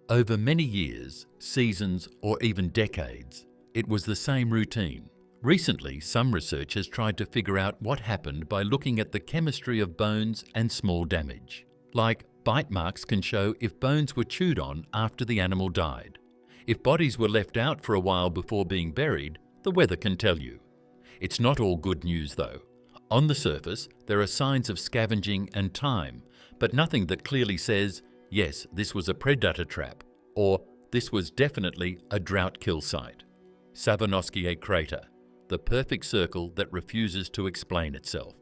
Over many years, seasons, or even decades, it was the same routine. Recently, some research has tried to figure out what happened by looking at the chemistry of bones and small damage. Like, bite marks can show if bones were chewed on after the animal died. If bodies were left out for a while before being buried, the weather can tell you. It's not all good news though. On the surface, there are signs of scavenging and time, but nothing that clearly says, yes, this was a predator trap, or this was definitely a drought kill site. Savanoskiae crater, the perfect circle that refuses to explain itself.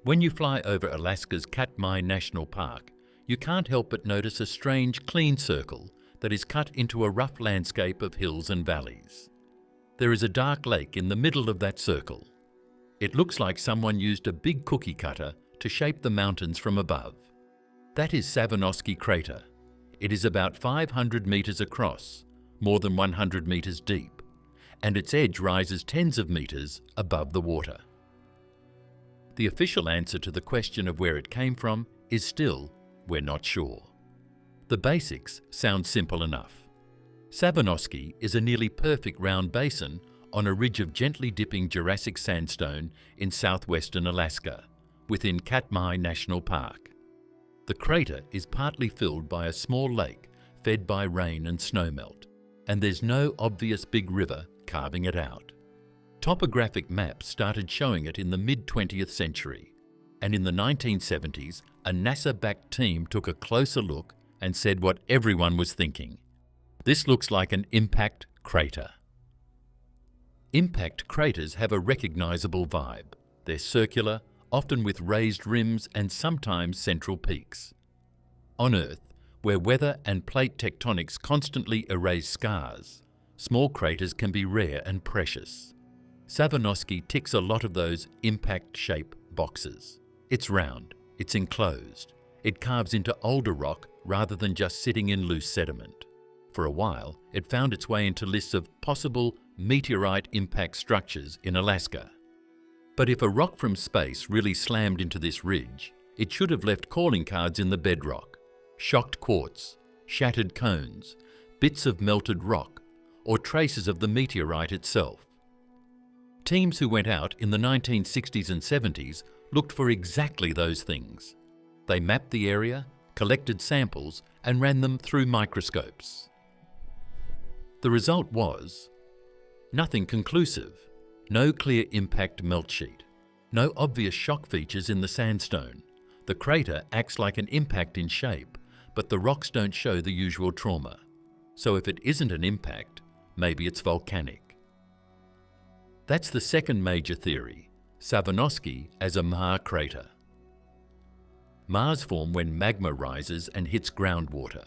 When you fly over Alaska's Katmai National Park, you can't help but notice a strange clean circle that is cut into a rough landscape of hills and valleys. There is a dark lake in the middle of that circle. It looks like someone used a big cookie cutter to shape the mountains from above. That is Savanoski crater. It is about 500 meters across, more than 100 meters deep, and its edge rises tens of meters above the water. The official answer to the question of where it came from is still, we're not sure. The basics sound simple enough. Savanoski is a nearly perfect round basin on a ridge of gently dipping Jurassic sandstone in southwestern Alaska, within Katmai National Park. The crater is partly filled by a small lake fed by rain and snowmelt, and there's no obvious big river carving it out. Topographic maps started showing it in the mid-20th century, and in the 1970s, a NASA-backed team took a closer look and said what everyone was thinking. This looks like an impact crater. Impact craters have a recognizable vibe. They're circular, often with raised rims and sometimes central peaks. On Earth, where weather and plate tectonics constantly erase scars, small craters can be rare and precious. Savanoski ticks a lot of those impact shape boxes. It's round, it's enclosed, it carves into older rock rather than just sitting in loose sediment. For a while, it found its way into lists of possible meteorite impact structures in Alaska. But if a rock from space really slammed into this ridge, it should have left calling cards in the bedrock, shocked quartz, shattered cones, bits of melted rock, or traces of the meteorite itself. Teams who went out in the 1960s and 70s looked for exactly those things. They mapped the area, collected samples, and ran them through microscopes. The result was nothing conclusive, no clear impact melt sheet, no obvious shock features in the sandstone. The crater acts like an impact in shape, but the rocks don't show the usual trauma. So if it isn't an impact, maybe it's volcanic. That's the second major theory, Savarnovsky as a Mare crater. Mares form when magma rises and hits groundwater.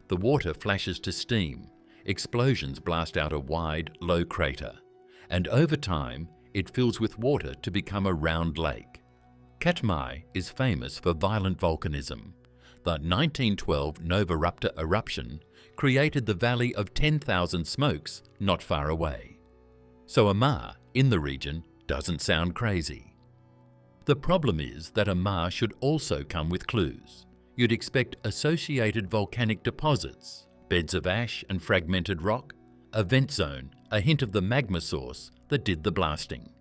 The water flashes to steam. Explosions blast out a wide, low crater. And over time, it fills with water to become a round lake. Katmai is famous for violent volcanism. The 1912 Novarupta eruption created the Valley of 10,000 Smokes not far away. So a mare in the region doesn't sound crazy. The problem is that a mare should also come with clues. You'd expect associated volcanic deposits, beds of ash and fragmented rock, a vent zone, a hint of the magma source that did the blasting.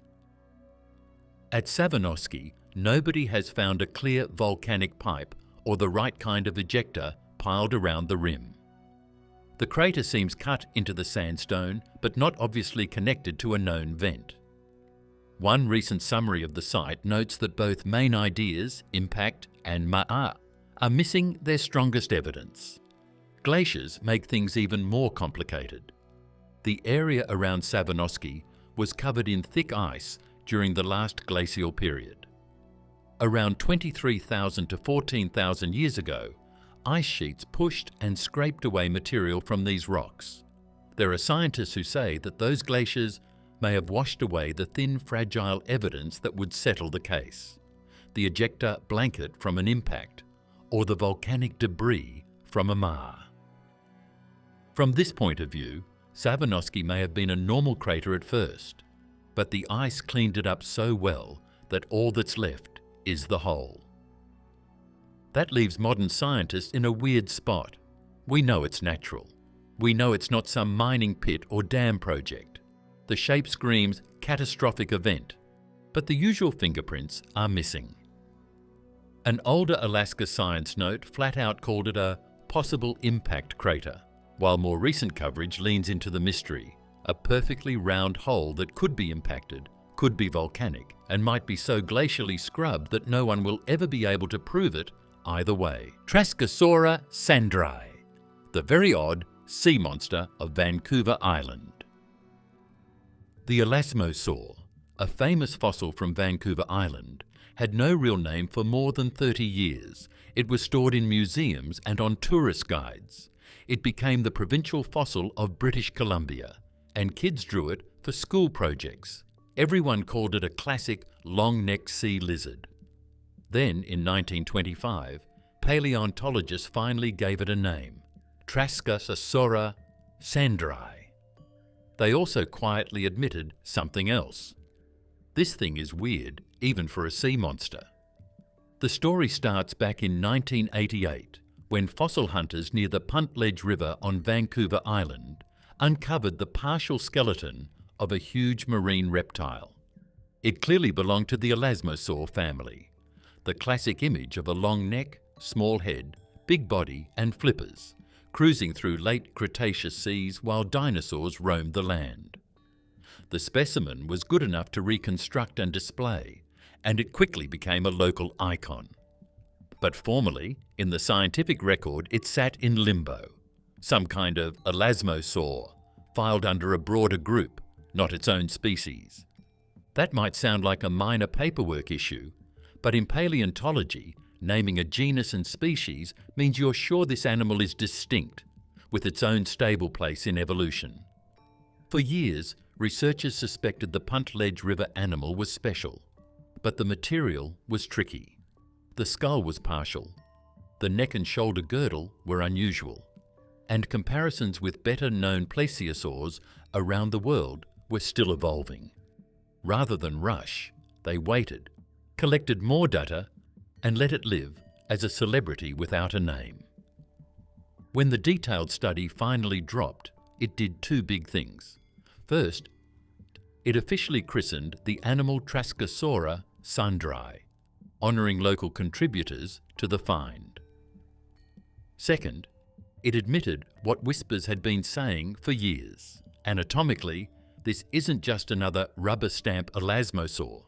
At Savarnovsky, nobody has found a clear volcanic pipe or the right kind of ejector piled around the rim. The crater seems cut into the sandstone, but not obviously connected to a known vent. One recent summary of the site notes that both main ideas, impact and mare, are missing their strongest evidence. Glaciers make things even more complicated. The area around Savarnovsky was covered in thick ice during the last glacial period. Around 23,000 to 14,000 years ago, ice sheets pushed and scraped away material from these rocks. There are scientists who say that those glaciers may have washed away the thin, fragile evidence that would settle the case, the ejector blanket from an impact, or the volcanic debris from a mare. From this point of view, Savarnovsky may have been a normal crater at first, but the ice cleaned it up so well that all that's left is the hole. That leaves modern scientists in a weird spot. We know it's natural. We know it's not some mining pit or dam project. The shape screams catastrophic event, but the usual fingerprints are missing. An older Alaska science note flat out called it a possible impact crater, while more recent coverage leans into the mystery, a perfectly round hole that could be impacted, could be volcanic, and might be so glacially scrubbed that no one will ever be able to prove it either way. Triskasaura sandrai, the very odd sea monster of Vancouver Island. The elasmosaur, a famous fossil from Vancouver Island, had no real name for more than 30 years. It was stored in museums and on tourist guides. It became the provincial fossil of British Columbia, and kids drew it for school projects. Everyone called it a classic long-necked sea lizard. Then, in 1925, paleontologists finally gave it a name, Triskasaura sandrai. They also quietly admitted something else. This thing is weird, even for a sea monster. The story starts back in 1988, when fossil hunters near the Punt Ledge River on Vancouver Island uncovered the partial skeleton of a huge marine reptile. It clearly belonged to the elasmosaur family, the classic image of a long neck, small head, big body and flippers, cruising through late Cretaceous seas while dinosaurs roamed the land. The specimen was good enough to reconstruct and display, and it quickly became a local icon. But formally, in the scientific record, it sat in limbo, some kind of elasmosaur, filed under a broader group, not its own species. That might sound like a minor paperwork issue, but in paleontology, naming a genus and species means you're sure this animal is distinct, with its own stable place in evolution. For years, researchers suspected the Punt Ledge River animal was special, but the material was tricky. The skull was partial, the neck and shoulder girdle were unusual, and comparisons with better-known plesiosaurs around the world were still evolving. Rather than rush, They waited, collected more data, and let it live as a celebrity without a name. When the detailed study finally dropped, it did two big things. First, it officially christened the animal Trascosaura sundry, honouring local contributors to the find. Second, it admitted what whispers had been saying for years. Anatomically, this isn't just another rubber stamp elasmosaur.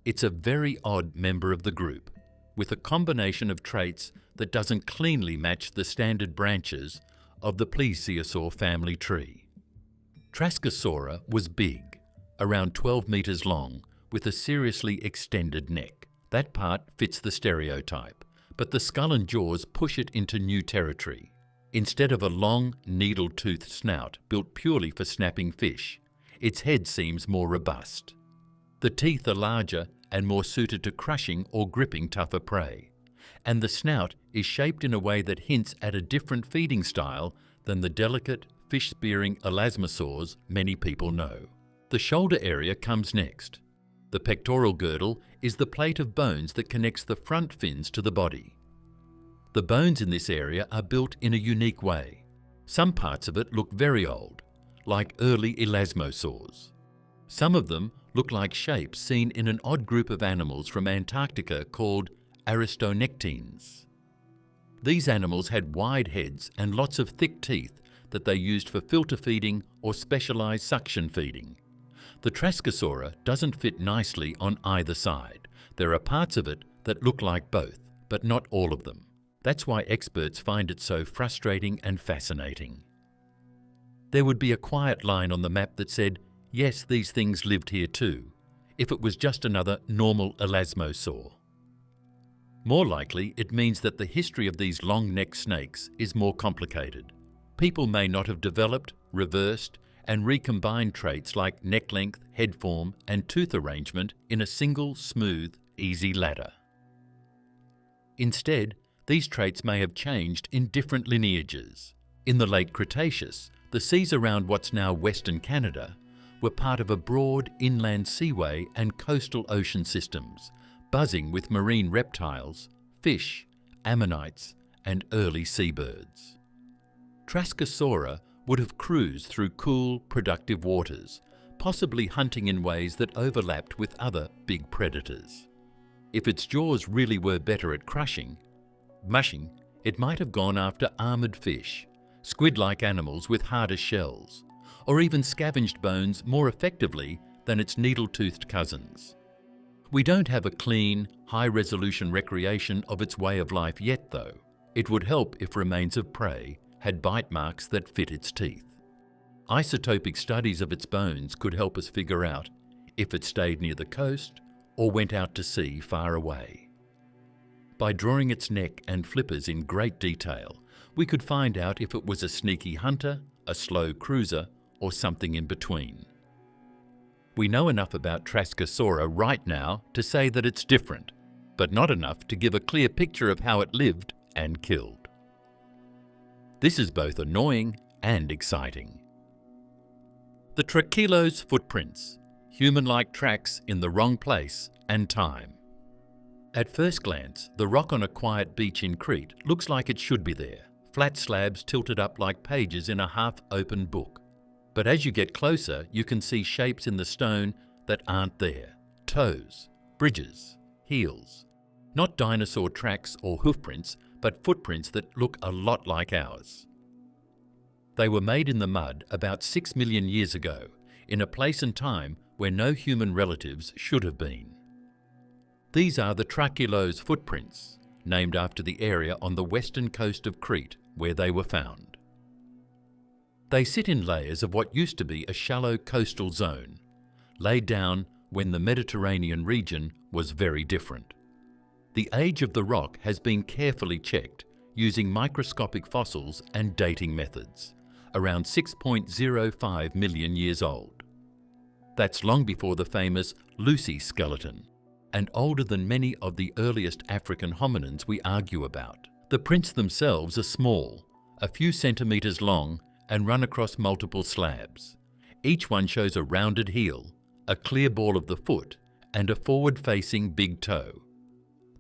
It's a very odd member of the group, with a combination of traits that doesn't cleanly match the standard branches of the plesiosaur family tree. Trascosaura was big, around 12 metres long, with a seriously extended neck. That part fits the stereotype, but the skull and jaws push it into new territory. Instead of a long, needle-toothed snout built purely for snapping fish, its head seems more robust. The teeth are larger and more suited to crushing or gripping tougher prey, and the snout is shaped in a way that hints at a different feeding style than the delicate, fish-spearing elasmosaurs many people know. The shoulder area comes next. The pectoral girdle is the plate of bones that connects the front fins to the body. The bones in this area are built in a unique way. Some parts of it look very old, like early elasmosaurs. Some of them look like shapes seen in an odd group of animals from Antarctica called aristonectines. These animals had wide heads and lots of thick teeth that they used for filter feeding or specialised suction feeding. The Trascosaura doesn't fit nicely on either side. There are parts of it that look like both, but not all of them. That's why experts find it so frustrating and fascinating. There would be a quiet line on the map that said, yes, these things lived here too, if it was just another normal elasmosaur. More likely, it means that the history of these long-necked snakes is more complicated. People may not have developed, reversed, and recombined traits like neck length, head form, and tooth arrangement in a single, smooth, easy ladder. Instead, these traits may have changed in different lineages. In the late Cretaceous, the seas around what's now Western Canada were part of a broad inland seaway and coastal ocean systems, buzzing with marine reptiles, fish, ammonites, and early seabirds. Trascosaura would have cruised through cool, productive waters, possibly hunting in ways that overlapped with other big predators. If its jaws really were better at mushing, it might have gone after armoured fish, squid-like animals with harder shells, or even scavenged bones more effectively than its needle-toothed cousins. We don't have a clean, high-resolution recreation of its way of life yet, though. It would help if remains of prey had bite marks that fit its teeth. Isotopic studies of its bones could help us figure out if it stayed near the coast or went out to sea far away. By drawing its neck and flippers in great detail, we could find out if it was a sneaky hunter, a slow cruiser, or something in between. We know enough about Trascosaura right now to say that it's different, but not enough to give a clear picture of how it lived and killed. This is both annoying and exciting. The Trachylos footprints, human-like tracks in the wrong place and time. At first glance, the rock on a quiet beach in Crete looks like it should be there, flat slabs tilted up like pages in a half-open book. But as you get closer, you can see shapes in the stone that aren't there. Toes, bridges, heels. Not dinosaur tracks or hoofprints, but footprints that look a lot like ours. They were made in the mud about 6 million years ago, in a place and time where no human relatives should have been. These are the Trachylos footprints, named after the area on the western coast of Crete where they were found. They sit in layers of what used to be a shallow coastal zone, laid down when the Mediterranean region was very different. The age of the rock has been carefully checked using microscopic fossils and dating methods, around 6.05 million years old. That's long before the famous Lucy skeleton, and older than many of the earliest African hominins we argue about. The prints themselves are small, a few centimetres long, and run across multiple slabs. Each one shows a rounded heel, a clear ball of the foot, and a forward-facing big toe.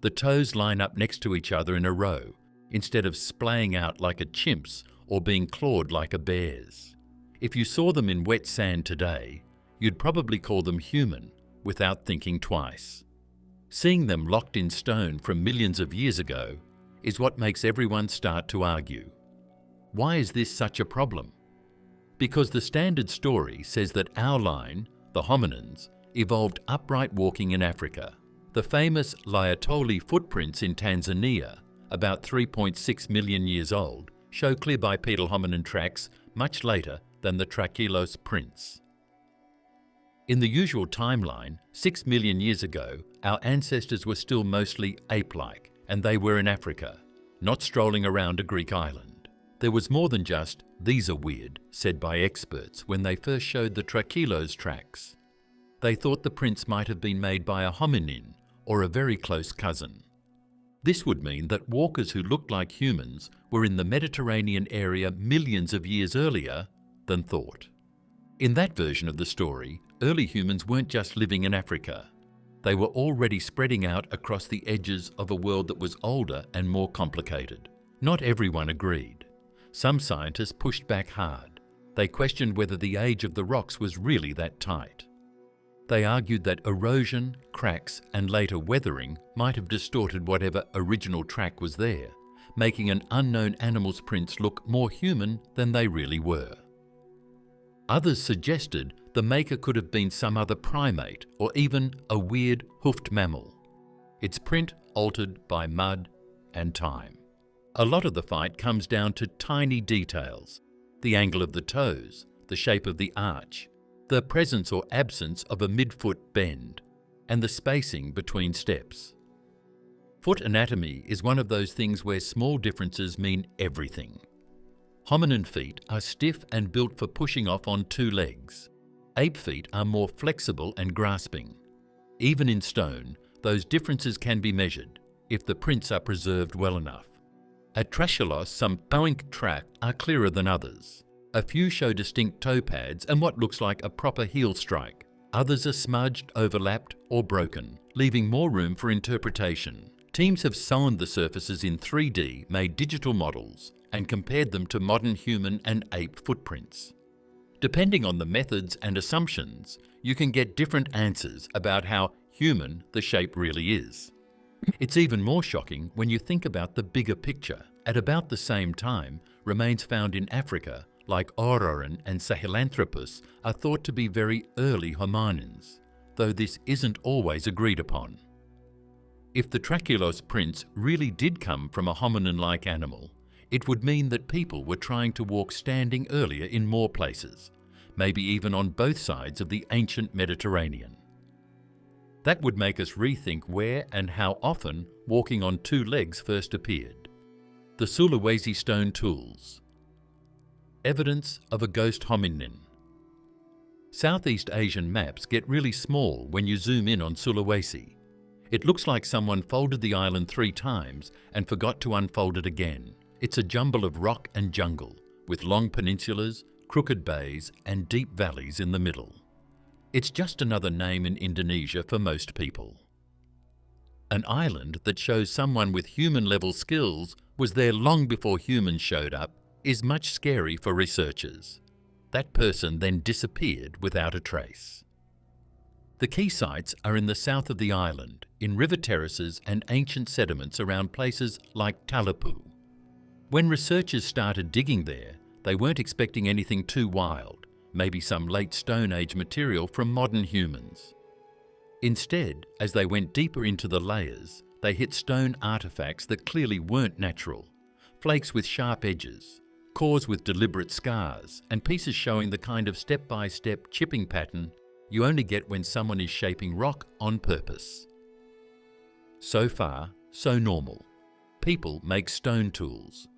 The toes line up next to each other in a row, instead of splaying out like a chimp's or being clawed like a bear's. If you saw them in wet sand today, you'd probably call them human without thinking twice. Seeing them locked in stone from millions of years ago is what makes everyone start to argue. Why is this such a problem? Because the standard story says that our line, the hominins, evolved upright walking in Africa. The famous Laetoli footprints in Tanzania, about 3.6 million years old, show clear bipedal hominin tracks much later than the Trachylos prints. In the usual timeline, 6 million years ago, our ancestors were still mostly ape-like, and they were in Africa, not strolling around a Greek island. There was more than just, "These are weird," said by experts when they first showed the Trachylos tracks. They thought the prints might have been made by a hominin, or a very close cousin. This would mean that walkers who looked like humans were in the Mediterranean area millions of years earlier than thought. In that version of the story, early humans weren't just living in Africa. They were already spreading out across the edges of a world that was older and more complicated. Not everyone agreed. Some scientists pushed back hard. They questioned whether the age of the rocks was really that tight. They argued that erosion, cracks, and later weathering might have distorted whatever original track was there, making an unknown animal's prints look more human than they really were. Others suggested the maker could have been some other primate or even a weird hoofed mammal. Its print altered by mud and time. A lot of the fight comes down to tiny details: the angle of the toes, the shape of the arch, the presence or absence of a mid-foot bend, and the spacing between steps. Foot anatomy is one of those things where small differences mean everything. Hominin feet are stiff and built for pushing off on two legs. Ape feet are more flexible and grasping. Even in stone, those differences can be measured if the prints are preserved well enough. At Trachylos, some poink tracks are clearer than others. A few show distinct toe pads and what looks like a proper heel strike. Others are smudged, overlapped, or broken, leaving more room for interpretation. Teams have sewn the surfaces in 3D, made digital models, and compared them to modern human and ape footprints. Depending on the methods and assumptions, you can get different answers about how human the shape really is. It's even more shocking when you think about the bigger picture. At about the same time, remains found in Africa, like Ororan and Sahelanthropus, are thought to be very early hominins, though this isn't always agreed upon. If the Trachylos prints really did come from a hominin-like animal, it would mean that people were trying to walk standing earlier in more places, maybe even on both sides of the ancient Mediterranean. That would make us rethink where and how often walking on two legs first appeared. The Sulawesi stone tools. Evidence of a ghost hominin. Southeast Asian maps get really small when you zoom in on Sulawesi. It looks like someone folded the island 3 times and forgot to unfold it again. It's a jumble of rock and jungle, with long peninsulas, crooked bays, and deep valleys in the middle. It's just another name in Indonesia for most people. An island that shows someone with human-level skills was there long before humans showed up is much scary for researchers. That person then disappeared without a trace. The key sites are in the south of the island, in river terraces and ancient sediments around places like Talapu. When researchers started digging there, they weren't expecting anything too wild, maybe some late Stone Age material from modern humans. Instead, as they went deeper into the layers, they hit stone artifacts that clearly weren't natural, flakes with sharp edges, cores with deliberate scars, and pieces showing the kind of step-by-step chipping pattern you only get when someone is shaping rock on purpose. So far, so normal. People make stone tools.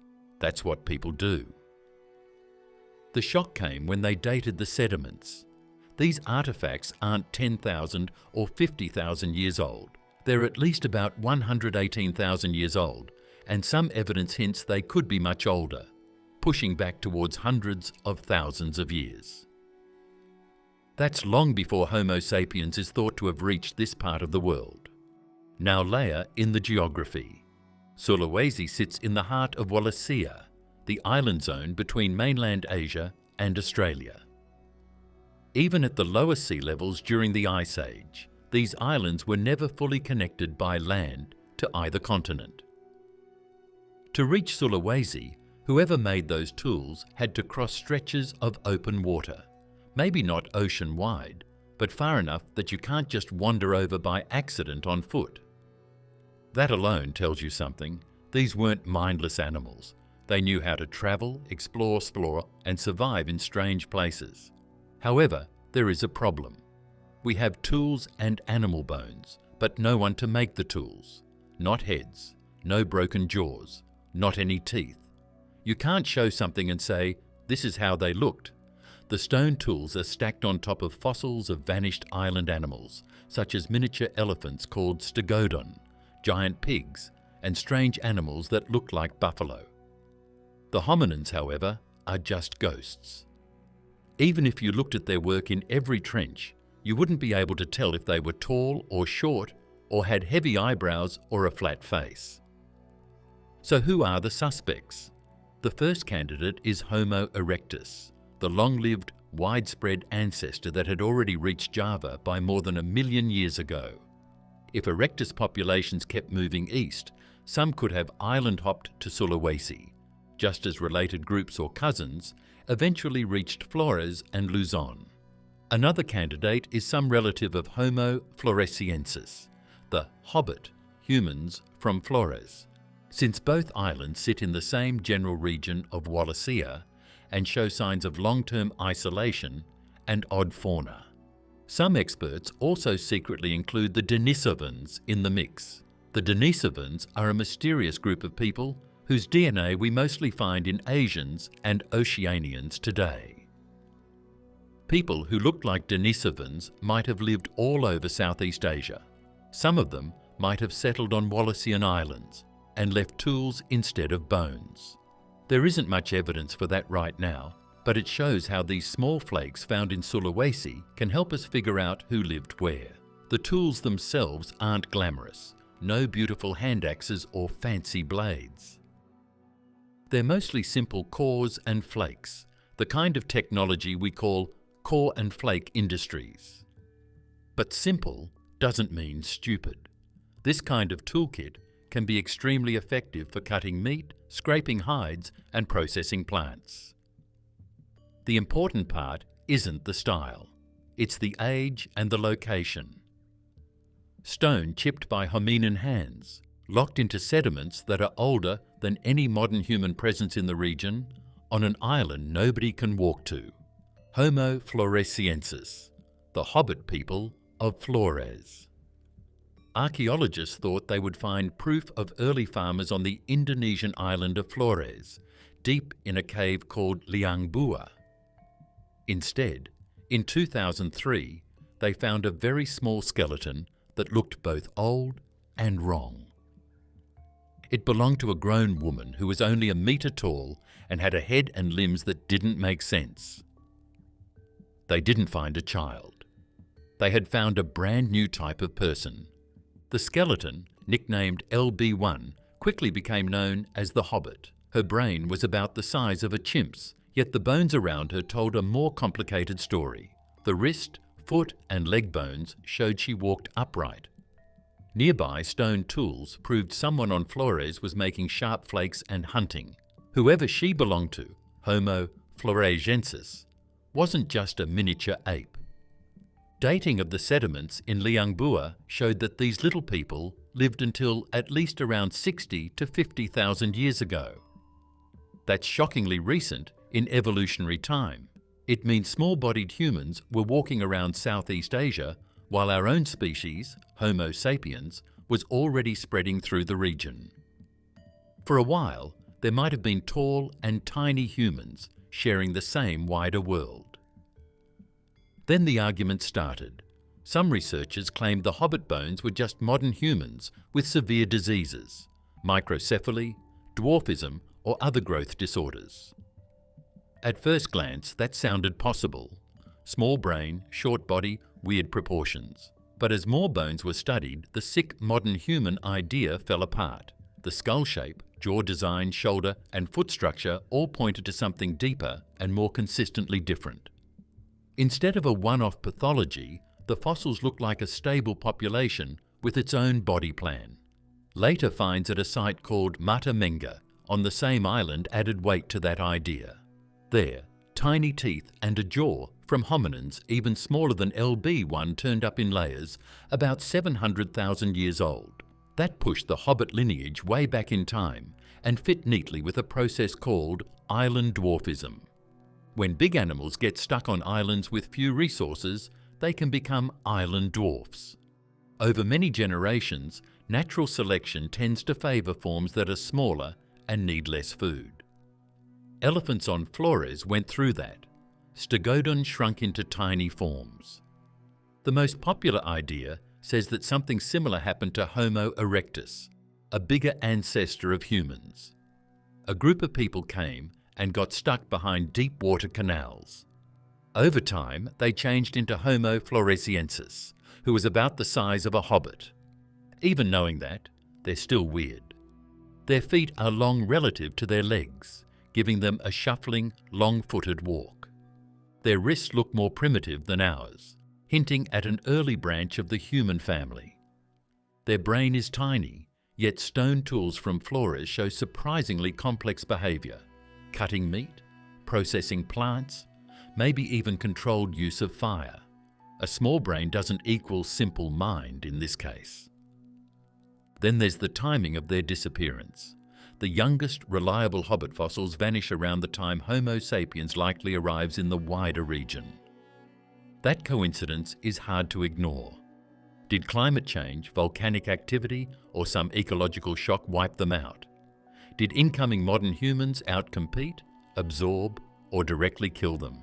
That's what people do. The shock came when they dated the sediments. These artifacts aren't 10,000 or 50,000 years old. They're at least about 118,000 years old, and some evidence hints they could be much older, pushing back towards hundreds of thousands of years. That's long before Homo sapiens is thought to have reached this part of the world. Now layer in the geography. Sulawesi sits in the heart of Wallacea, the island zone between mainland Asia and Australia. Even at the lowest sea levels during the Ice Age, these islands were never fully connected by land to either continent. To reach Sulawesi, whoever made those tools had to cross stretches of open water, maybe not ocean-wide, but far enough that you can't just wander over by accident on foot. That alone tells you something. These weren't mindless animals. They knew how to travel, explore, and survive in strange places. However, there is a problem. We have tools and animal bones, but no one to make the tools. Not heads, no broken jaws, not any teeth. You can't show something and say, this is how they looked. The stone tools are stacked on top of fossils of vanished island animals, such as miniature elephants called stegodon, giant pigs, and strange animals that look like buffalo. The hominins, however, are just ghosts. Even if you looked at their work in every trench, you wouldn't be able to tell if they were tall or short, or had heavy eyebrows or a flat face. So who are the suspects? The first candidate is Homo erectus, the long-lived, widespread ancestor that had already reached Java by more than 1 million years ago. If erectus populations kept moving east, some could have island-hopped to Sulawesi, just as related groups or cousins eventually reached Flores and Luzon. Another candidate is some relative of Homo floresiensis, the hobbit humans from Flores, since both islands sit in the same general region of Wallacea and show signs of long-term isolation and odd fauna. Some experts also secretly include the Denisovans in the mix. The Denisovans are a mysterious group of people whose DNA we mostly find in Asians and Oceanians today. People who looked like Denisovans might have lived all over Southeast Asia. Some of them might have settled on Wallacean islands and left tools instead of bones. There isn't much evidence for that right now, but it shows how these small flakes found in Sulawesi can help us figure out who lived where. The tools themselves aren't glamorous, no beautiful hand axes or fancy blades. They're mostly simple cores and flakes, the kind of technology we call core and flake industries. But simple doesn't mean stupid. This kind of toolkit can be extremely effective for cutting meat, scraping hides, and processing plants. The important part isn't the style, it's the age and the location. Stone chipped by hominin hands, locked into sediments that are older than any modern human presence in the region, on an island nobody can walk to. Homo floresiensis, the hobbit people of Flores. Archaeologists thought they would find proof of early farmers on the Indonesian island of Flores, deep in a cave called Liang Bua. Instead, in 2003, they found a very small skeleton that looked both old and wrong. It belonged to a grown woman who was only 1 metre tall and had a head and limbs that didn't make sense. They didn't find a child. They had found a brand new type of person. The skeleton, nicknamed LB1, quickly became known as the Hobbit. Her brain was about the size of a chimp's, yet the bones around her told a more complicated story. The wrist, foot and leg bones showed she walked upright. Nearby stone tools proved someone on Flores was making sharp flakes and hunting. Whoever she belonged to, Homo floresiensis, wasn't just a miniature ape. Dating of the sediments in Liang Bua showed that these little people lived until at least around 60 to 50,000 years ago. That's shockingly recent in evolutionary time. It means small-bodied humans were walking around Southeast Asia while our own species, Homo sapiens, was already spreading through the region. For a while, there might have been tall and tiny humans sharing the same wider world. Then the argument started. Some researchers claimed the hobbit bones were just modern humans with severe diseases, microcephaly, dwarfism, or other growth disorders. At first glance, that sounded possible. small brain, short body, weird proportions. But as more bones were studied, the sick modern human idea fell apart. The skull shape, jaw design, shoulder and foot structure all pointed to something deeper and more consistently different. Instead of a one-off pathology, the fossils looked like a stable population with its own body plan. Later finds at a site called Mata Menga on the same island added weight to that idea. There, tiny teeth and a jaw from hominins even smaller than LB1 turned up in layers about 700,000 years old. That pushed the hobbit lineage way back in time and fit neatly with a process called island dwarfism. When big animals get stuck on islands with few resources, they can become island dwarfs. Over many generations, natural selection tends to favour forms that are smaller and need less food. Elephants on Flores went through that. Stegodon shrunk into tiny forms. The most popular idea says that something similar happened to Homo erectus, a bigger ancestor of humans. A group of people came and got stuck behind deep water canals. Over time, they changed into Homo floresiensis, who was about the size of a hobbit. Even knowing that, they're still weird. Their feet are long relative to their legs, giving them a shuffling, long-footed walk. Their wrists look more primitive than ours, hinting at an early branch of the human family. Their brain is tiny, yet stone tools from Flores show surprisingly complex behaviour: cutting meat, processing plants, maybe even controlled use of fire. A small brain doesn't equal simple mind in this case. Then there's the timing of their disappearance. The youngest reliable hobbit fossils vanish around the time Homo sapiens likely arrives in the wider region. That coincidence is hard to ignore. Did climate change, volcanic activity, or some ecological shock wipe them out? Did incoming modern humans outcompete, absorb, or directly kill them?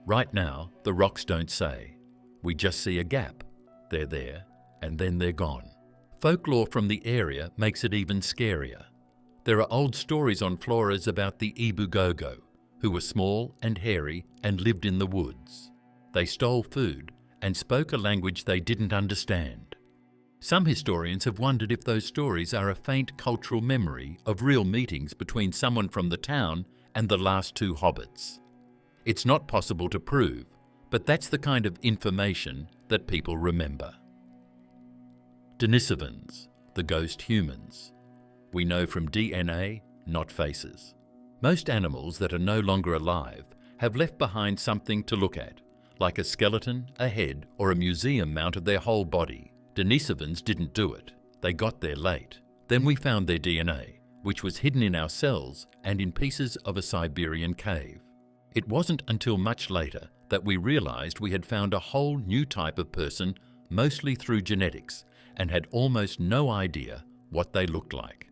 Right now, the rocks don't say. We just see a gap. They're there, and then they're gone. Folklore from the area makes it even scarier. There are old stories on Flores about the Ibugogo, who were small and hairy and lived in the woods. They stole food and spoke a language they didn't understand. Some historians have wondered if those stories are a faint cultural memory of real meetings between someone from the town and the last two hobbits. It's not possible to prove, but that's the kind of information that people remember. Denisovans, the ghost humans. We know from DNA, not faces. Most animals that are no longer alive have left behind something to look at, like a skeleton, a head, or a museum mount of their whole body. Denisovans didn't do it. They got there late. Then we found their DNA, which was hidden in our cells and in pieces of a Siberian cave. It wasn't until much later that we realized we had found a whole new type of person, mostly through genetics, and had almost no idea what they looked like.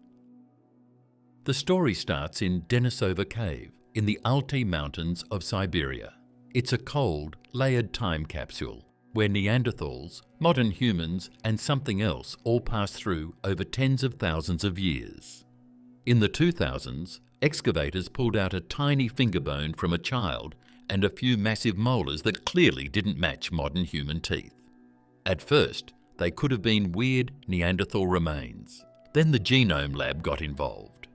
The story starts in Denisova Cave in the Altai Mountains of Siberia. It's a cold, layered time capsule where Neanderthals, modern humans, and something else all passed through over tens of thousands of years. In the 2000s, excavators pulled out a tiny finger bone from a child and a few massive molars that clearly didn't match modern human teeth. At first, they could have been weird Neanderthal remains. Then the Genome Lab got involved.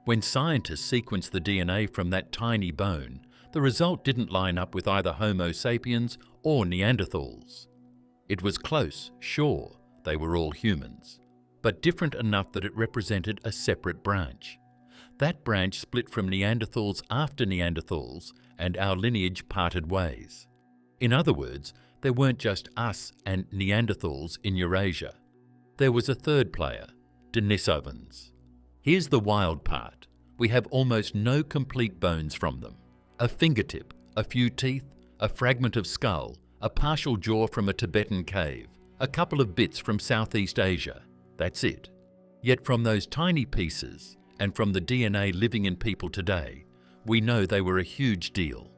When scientists sequenced the DNA from that tiny bone, the result didn't line up with either Homo sapiens or Neanderthals. It was close, sure, they were all humans, but different enough that it represented a separate branch. That branch split from Neanderthals after Neanderthals, and our lineage parted ways. In other words, there weren't just us and Neanderthals in Eurasia. There was a third player, Denisovans. Here's the wild part. We have almost no complete bones from them. A fingertip, a few teeth, a fragment of skull, a partial jaw from a Tibetan cave, a couple of bits from Southeast Asia. That's it. Yet from those tiny pieces, and from the DNA living in people today, we know they were a huge deal.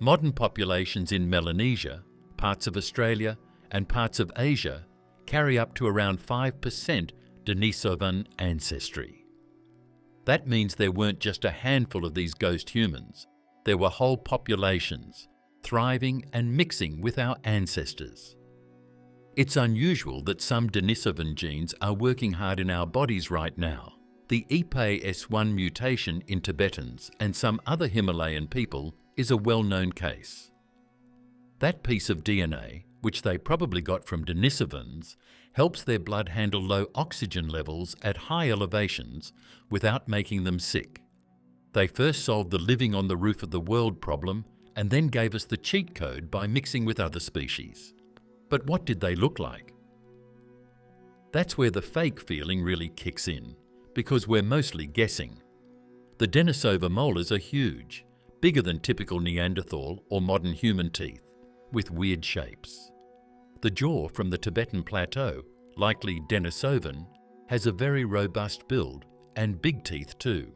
Modern populations in Melanesia, parts of Australia, and parts of Asia carry up to around 5% Denisovan ancestry. That means there weren't just a handful of these ghost humans. There were whole populations, thriving and mixing with our ancestors. It's unusual that some Denisovan genes are working hard in our bodies right now. The EPAS1 mutation in Tibetans and some other Himalayan people is a well-known case. That piece of DNA, which they probably got from Denisovans, helps their blood handle low oxygen levels at high elevations without making them sick. They first solved the living on the roof of the world problem and then gave us the cheat code by mixing with other species. But what did they look like? That's where the fake feeling really kicks in, because we're mostly guessing. The Denisova molars are huge, bigger than typical Neanderthal or modern human teeth, with weird shapes. The jaw from the Tibetan plateau, likely Denisovan, has a very robust build and big teeth too.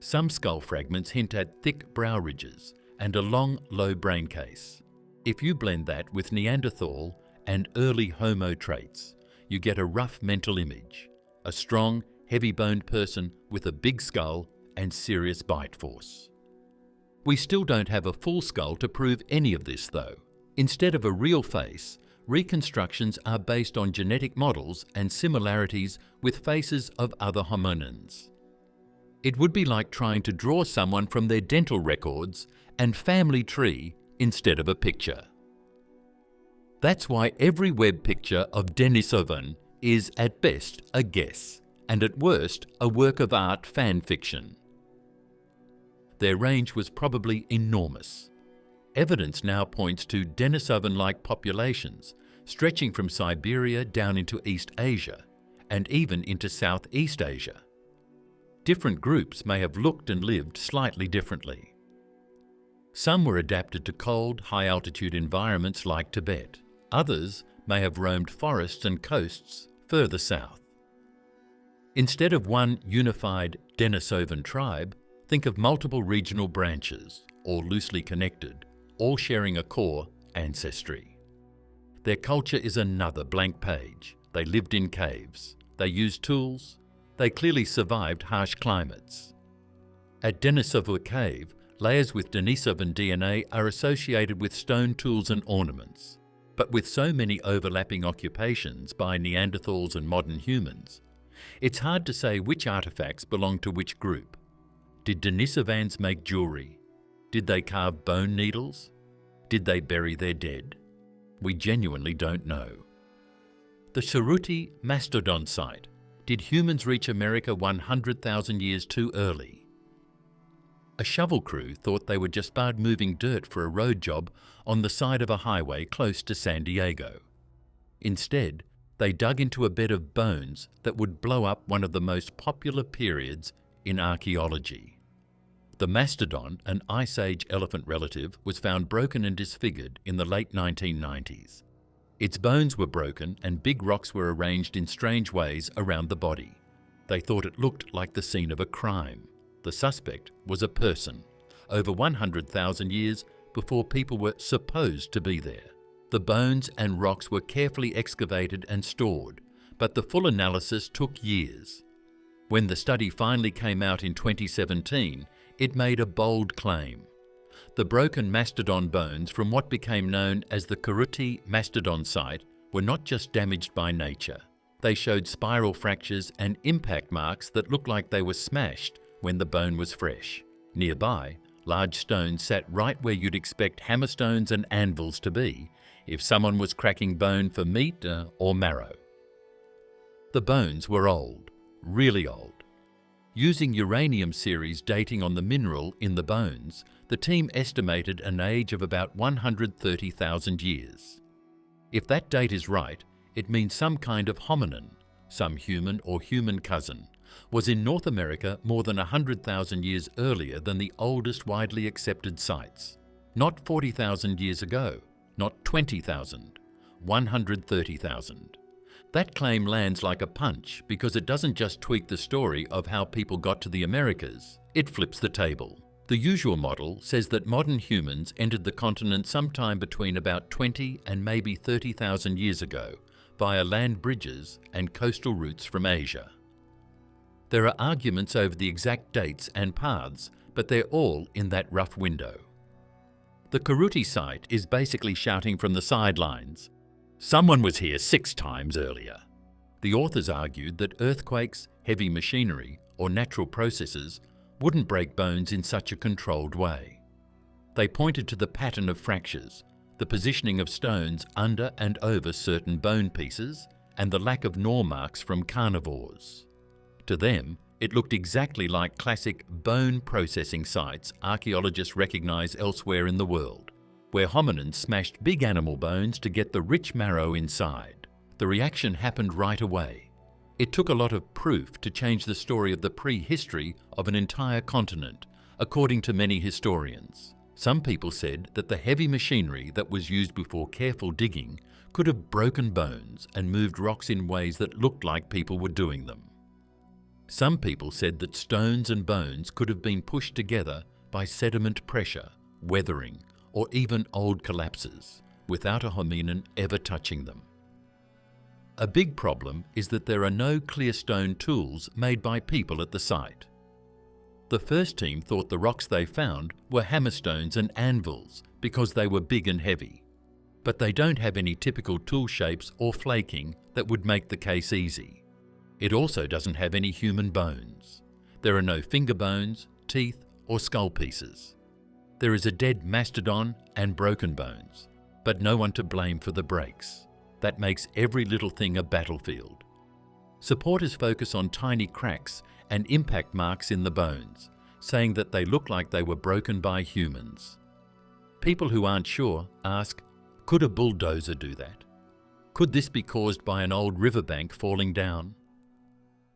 Some skull fragments hint at thick brow ridges and a long, low brain case. If you blend that with Neanderthal and early Homo traits, you get a rough mental image, a strong, heavy-boned person with a big skull and serious bite force. We still don't have a full skull to prove any of this though. Instead of a real face, reconstructions are based on genetic models and similarities with faces of other hominins. It would be like trying to draw someone from their dental records and family tree instead of a picture. That's why every web picture of Denisovan is at best a guess, and at worst a work of art fan fiction. Their range was probably enormous. Evidence now points to Denisovan-like populations stretching from Siberia down into East Asia and even into Southeast Asia. Different groups may have looked and lived slightly differently. Some were adapted to cold, high-altitude environments like Tibet. Others may have roamed forests and coasts further south. Instead of one unified Denisovan tribe, think of multiple regional branches, all loosely connected, all sharing a core ancestry. Their culture is another blank page. They lived in caves. They used tools. They clearly survived harsh climates. At Denisova Cave, layers with Denisovan DNA are associated with stone tools and ornaments. But with so many overlapping occupations by Neanderthals and modern humans, it's hard to say which artifacts belong to which group. Did Denisovans make jewelry? Did they carve bone needles? Did they bury their dead? We genuinely don't know. The Suruti Mastodon site. Did humans reach America 100,000 years too early? A shovel crew thought they were just about moving dirt for a road job on the side of a highway close to San Diego. Instead, they dug into a bed of bones that would blow up one of the most popular periods in archaeology. The mastodon, an Ice Age elephant relative, was found broken and disfigured in the late 1990s. Its bones were broken and big rocks were arranged in strange ways around the body. They thought it looked like the scene of a crime. The suspect was a person, over 100,000 years before people were supposed to be there. The bones and rocks were carefully excavated and stored, but the full analysis took years. When the study finally came out in 2017, it made a bold claim. The broken mastodon bones from what became known as the Suruti Mastodon site were not just damaged by nature. They showed spiral fractures and impact marks that looked like they were smashed when the bone was fresh. Nearby, large stones sat right where you'd expect hammerstones and anvils to be if someone was cracking bone for meat or marrow. The bones were old, really old. Using uranium series dating on the mineral in the bones, the team estimated an age of about 130,000 years. If that date is right, it means some kind of hominin, some human or human cousin, was in North America more than 100,000 years earlier than the oldest widely accepted sites. Not 40,000 years ago, not 20,000, 130,000. That claim lands like a punch because it doesn't just tweak the story of how people got to the Americas, it flips the table. The usual model says that modern humans entered the continent sometime between about 20 and maybe 30,000 years ago via land bridges and coastal routes from Asia. There are arguments over the exact dates and paths, but they're all in that rough window. The Kuruti site is basically shouting from the sidelines, "Someone was here 6 times earlier." The authors argued that earthquakes, heavy machinery, or natural processes wouldn't break bones in such a controlled way. They pointed to the pattern of fractures, the positioning of stones under and over certain bone pieces, and the lack of gnaw marks from carnivores. To them, it looked exactly like classic bone processing sites archaeologists recognise elsewhere in the world, where hominins smashed big animal bones to get the rich marrow inside. The reaction happened right away. It took a lot of proof to change the story of the prehistory of an entire continent, according to many historians. Some people said that the heavy machinery that was used before careful digging could have broken bones and moved rocks in ways that looked like people were doing them. Some people said that stones and bones could have been pushed together by sediment pressure, weathering, or even old collapses, without a hominin ever touching them. A big problem is that there are no clear stone tools made by people at the site. The first team thought the rocks they found were hammerstones and anvils because they were big and heavy, but they don't have any typical tool shapes or flaking that would make the case easy. It also doesn't have any human bones. There are no finger bones, teeth, or skull pieces. There is a dead mastodon and broken bones, but no one to blame for the breaks. That makes every little thing a battlefield. Supporters focus on tiny cracks and impact marks in the bones, saying that they look like they were broken by humans. People who aren't sure ask, could a bulldozer do that? Could this be caused by an old riverbank falling down?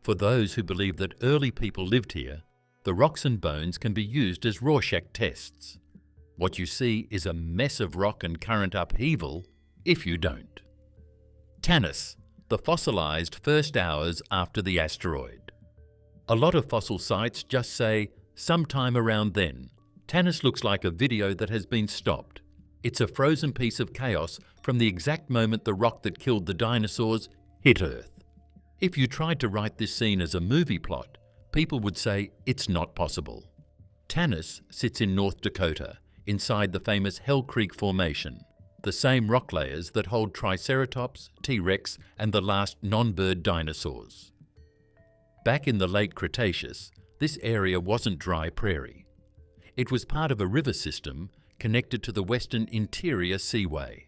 For those who believe that early people lived here, the rocks and bones can be used as Rorschach tests. What you see is a mess of rock and current upheaval if you don't. Tanis, the fossilized first hours after the asteroid. A lot of fossil sites just say, sometime around then. Tanis looks like a video that has been stopped. It's a frozen piece of chaos from the exact moment the rock that killed the dinosaurs hit Earth. If you tried to write this scene as a movie plot, people would say it's not possible. Tanis sits in North Dakota, inside the famous Hell Creek Formation, the same rock layers that hold Triceratops, T-Rex, and the last non-bird dinosaurs. Back in the late Cretaceous, this area wasn't dry prairie. It was part of a river system connected to the Western Interior Seaway,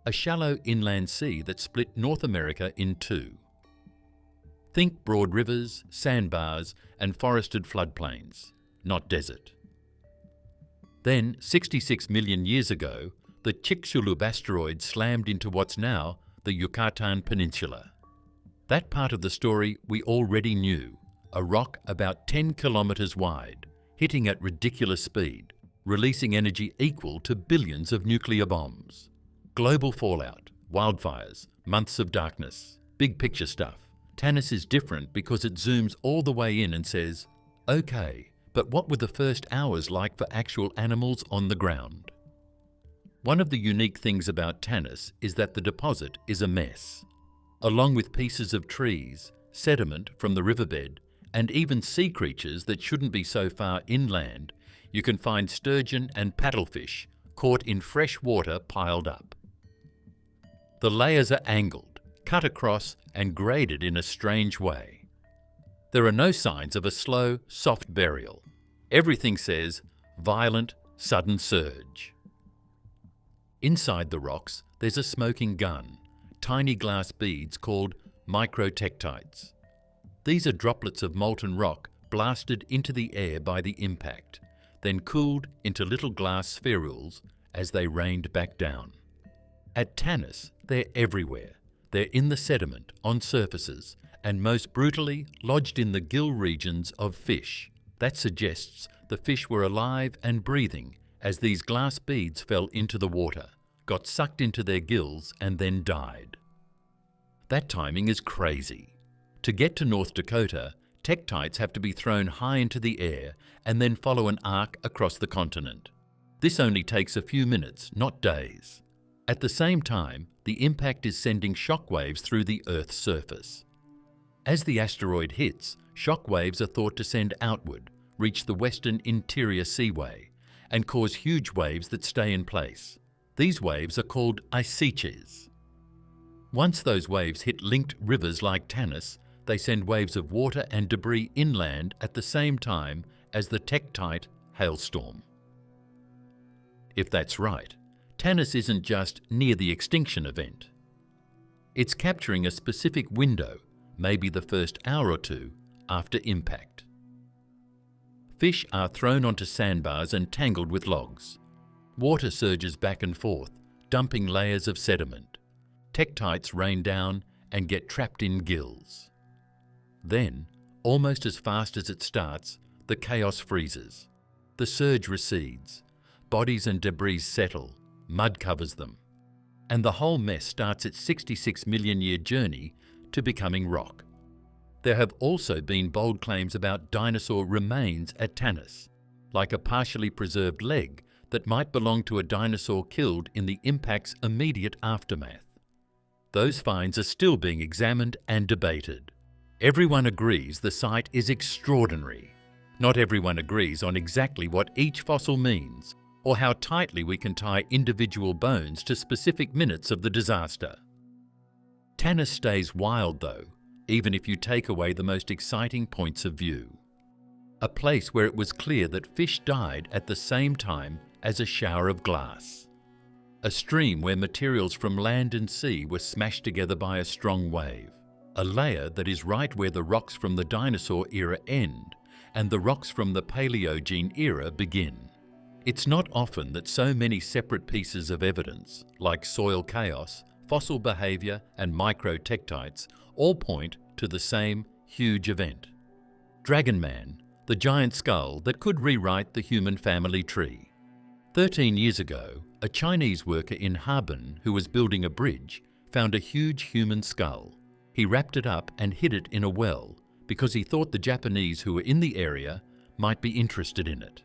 a shallow inland sea that split North America in two. Think broad rivers, sandbars, and forested floodplains, not desert. Then, 66 million years ago, the Chicxulub asteroid slammed into what's now the Yucatan Peninsula. That part of the story we already knew, a rock about 10 kilometers wide, hitting at ridiculous speed, releasing energy equal to billions of nuclear bombs. Global fallout, wildfires, months of darkness, big picture stuff. Tanis is different because it zooms all the way in and says, okay, but what were the first hours like for actual animals on the ground? One of the unique things about Tanis is that the deposit is a mess. Along with pieces of trees, sediment from the riverbed, and even sea creatures that shouldn't be so far inland, you can find sturgeon and paddlefish caught in fresh water piled up. The layers are angled, cut across, and graded in a strange way. There are no signs of a slow, soft burial. Everything says, violent, sudden surge. Inside the rocks, there's a smoking gun, tiny glass beads called microtectites. These are droplets of molten rock blasted into the air by the impact, then cooled into little glass spherules as they rained back down. At Tanis, they're everywhere. They're in the sediment, on surfaces, and most brutally lodged in the gill regions of fish. That suggests the fish were alive and breathing as these glass beads fell into the water, got sucked into their gills, and then died. That timing is crazy. To get to North Dakota, tektites have to be thrown high into the air and then follow an arc across the continent. This only takes a few minutes, not days. At the same time, the impact is sending shock waves through the Earth's surface. As the asteroid hits, shock waves are thought to send outward, reach the Western Interior Seaway, and cause huge waves that stay in place. These waves are called eyelashes. Once those waves hit linked rivers like Tanis, they send waves of water and debris inland at the same time as the tektite hailstorm. If that's right, Tanis isn't just near the extinction event. It's capturing a specific window, maybe the first hour or two after impact. Fish are thrown onto sandbars and tangled with logs. Water surges back and forth, dumping layers of sediment. Tektites rain down and get trapped in gills. Then, almost as fast as it starts, the chaos freezes. The surge recedes. Bodies and debris settle. Mud covers them. And the whole mess starts its 66 million year journey to becoming rock. There have also been bold claims about dinosaur remains at Tanis, like a partially preserved leg that might belong to a dinosaur killed in the impact's immediate aftermath. Those finds are still being examined and debated. Everyone agrees the site is extraordinary. Not everyone agrees on exactly what each fossil means or how tightly we can tie individual bones to specific minutes of the disaster. Tanis stays wild though, even if you take away the most exciting points of view. A place where it was clear that fish died at the same time as a shower of glass. A stream where materials from land and sea were smashed together by a strong wave. A layer that is right where the rocks from the dinosaur era end and the rocks from the Paleogene era begin. It's not often that so many separate pieces of evidence, like soil chaos, fossil behaviour and microtektites, all point to the same huge event. Dragon Man, the giant skull that could rewrite the human family tree. 13 years ago, a Chinese worker in Harbin who was building a bridge found a huge human skull. He wrapped it up and hid it in a well because he thought the Japanese who were in the area might be interested in it.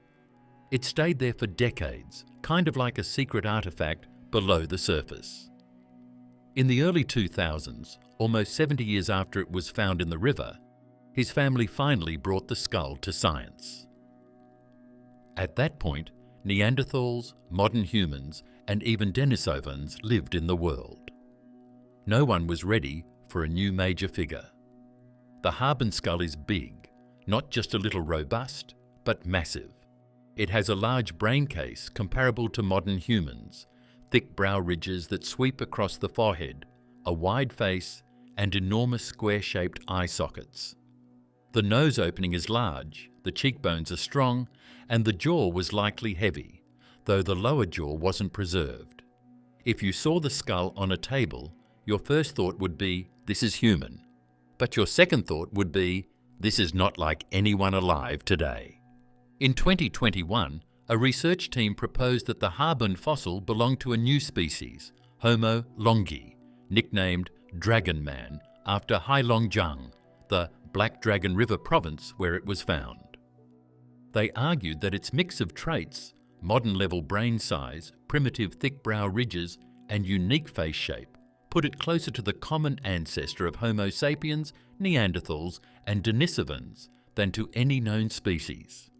It stayed there for decades, kind of like a secret artifact below the surface. In the early 2000s, almost 70 years after it was found in the river, his family finally brought the skull to science. At that point, Neanderthals, modern humans, and even Denisovans lived in the world. No one was ready for a new major figure. The Harbin skull is big, not just a little robust, but massive. It has a large brain case comparable to modern humans, thick brow ridges that sweep across the forehead, a wide face, and enormous square-shaped eye sockets. The nose opening is large, the cheekbones are strong, and the jaw was likely heavy, though the lower jaw wasn't preserved. If you saw the skull on a table, your first thought would be, this is human. But your second thought would be, this is not like anyone alive today. In 2021, a research team proposed that the Harbin fossil belonged to a new species, Homo longi, nicknamed Dragon Man, after Heilongjiang, the Black Dragon River province where it was found. They argued that its mix of traits, modern-level brain size, primitive thick brow ridges, and unique face shape, put it closer to the common ancestor of Homo sapiens, Neanderthals, and Denisovans than to any known species.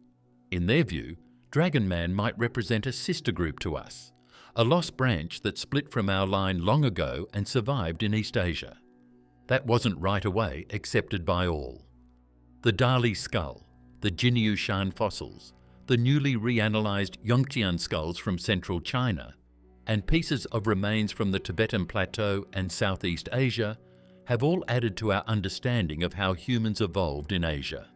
In their view, Dragon Man might represent a sister group to us, a lost branch that split from our line long ago and survived in East Asia. That wasn't right away accepted by all. The Dali skull, the Jinyushan fossils, the newly reanalysed Yongtian skulls from central China, and pieces of remains from the Tibetan Plateau and Southeast Asia have all added to our understanding of how humans evolved in Asia.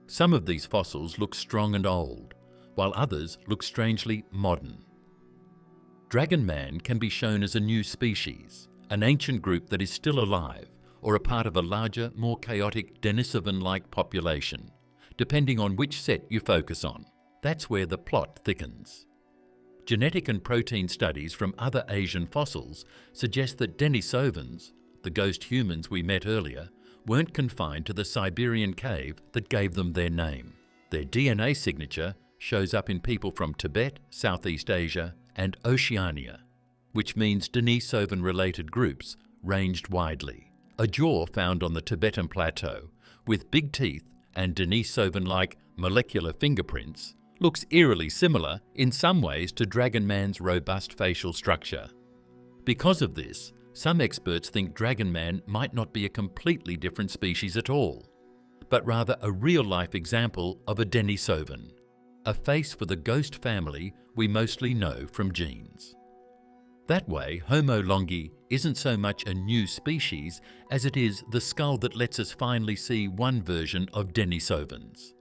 Some of these fossils look strong and old, while others look strangely modern. Dragon Man can be shown as a new species, an ancient group that is still alive, or a part of a larger, more chaotic Denisovan-like population, depending on which set you focus on. That's where the plot thickens. Genetic and protein studies from other Asian fossils suggest that Denisovans, the ghost humans we met earlier, weren't confined to the Siberian cave that gave them their name. Their DNA signature shows up in people from Tibet, Southeast Asia, and Oceania, which means Denisovan-related groups ranged widely. A jaw found on the Tibetan Plateau, with big teeth and Denisovan-like molecular fingerprints, looks eerily similar in some ways to Dragon Man's robust facial structure. Because of this, some experts think Dragon Man might not be a completely different species at all, but rather a real-life example of a Denisovan, a face for the ghost family we mostly know from genes. That way, Homo longi isn't so much a new species as it is the skull that lets us finally see one version of Denisovans.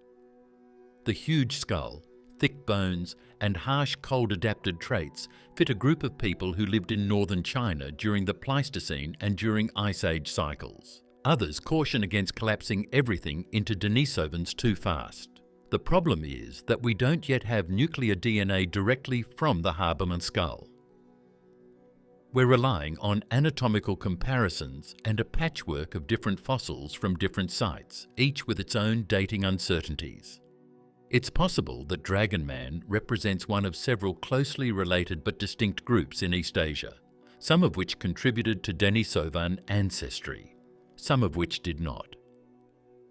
The huge skull, thick bones, and harsh cold-adapted traits fit a group of people who lived in northern China during the Pleistocene and during Ice Age cycles. Others caution against collapsing everything into Denisovans too fast. The problem is that we don't yet have nuclear DNA directly from the Habermas skull. We're relying on anatomical comparisons and a patchwork of different fossils from different sites, each with its own dating uncertainties. It's possible that Dragon Man represents one of several closely related but distinct groups in East Asia, some of which contributed to Denisovan ancestry, some of which did not.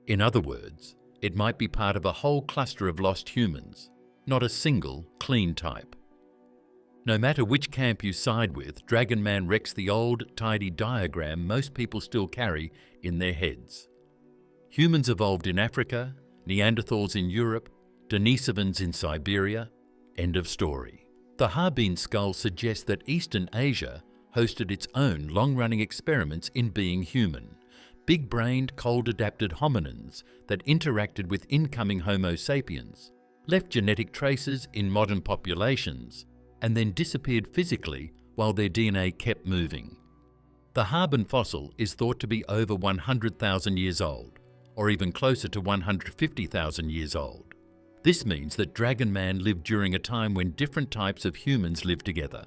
In other words, it might be part of a whole cluster of lost humans, not a single, clean type. No matter which camp you side with, Dragon Man wrecks the old, tidy diagram most people still carry in their heads. Humans evolved in Africa, Neanderthals in Europe, Denisovans in Siberia, end of story. The Harbin skull suggests that Eastern Asia hosted its own long-running experiments in being human, big-brained, cold-adapted hominins that interacted with incoming Homo sapiens, left genetic traces in modern populations, and then disappeared physically while their DNA kept moving. The Harbin fossil is thought to be over 100,000 years old, or even closer to 150,000 years old. This means that Dragon Man lived during a time when different types of humans lived together.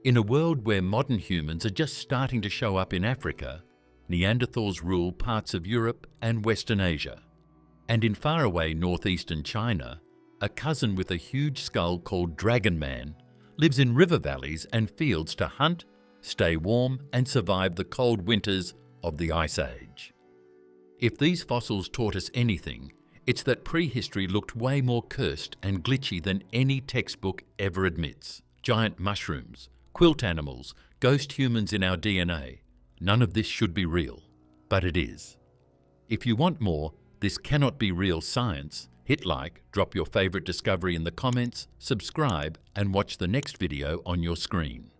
In a world where modern humans are just starting to show up in Africa, Neanderthals rule parts of Europe and Western Asia. And in faraway northeastern China, a cousin with a huge skull called Dragon Man lives in river valleys and fields to hunt, stay warm, and survive the cold winters of the Ice Age. If these fossils taught us anything, it's that prehistory looked way more cursed and glitchy than any textbook ever admits. Giant mushrooms, quilt animals, ghost humans in our DNA. None of this should be real, but it is. If you want more This Cannot Be Real Science, hit like, drop your favorite discovery in the comments, subscribe, and watch the next video on your screen.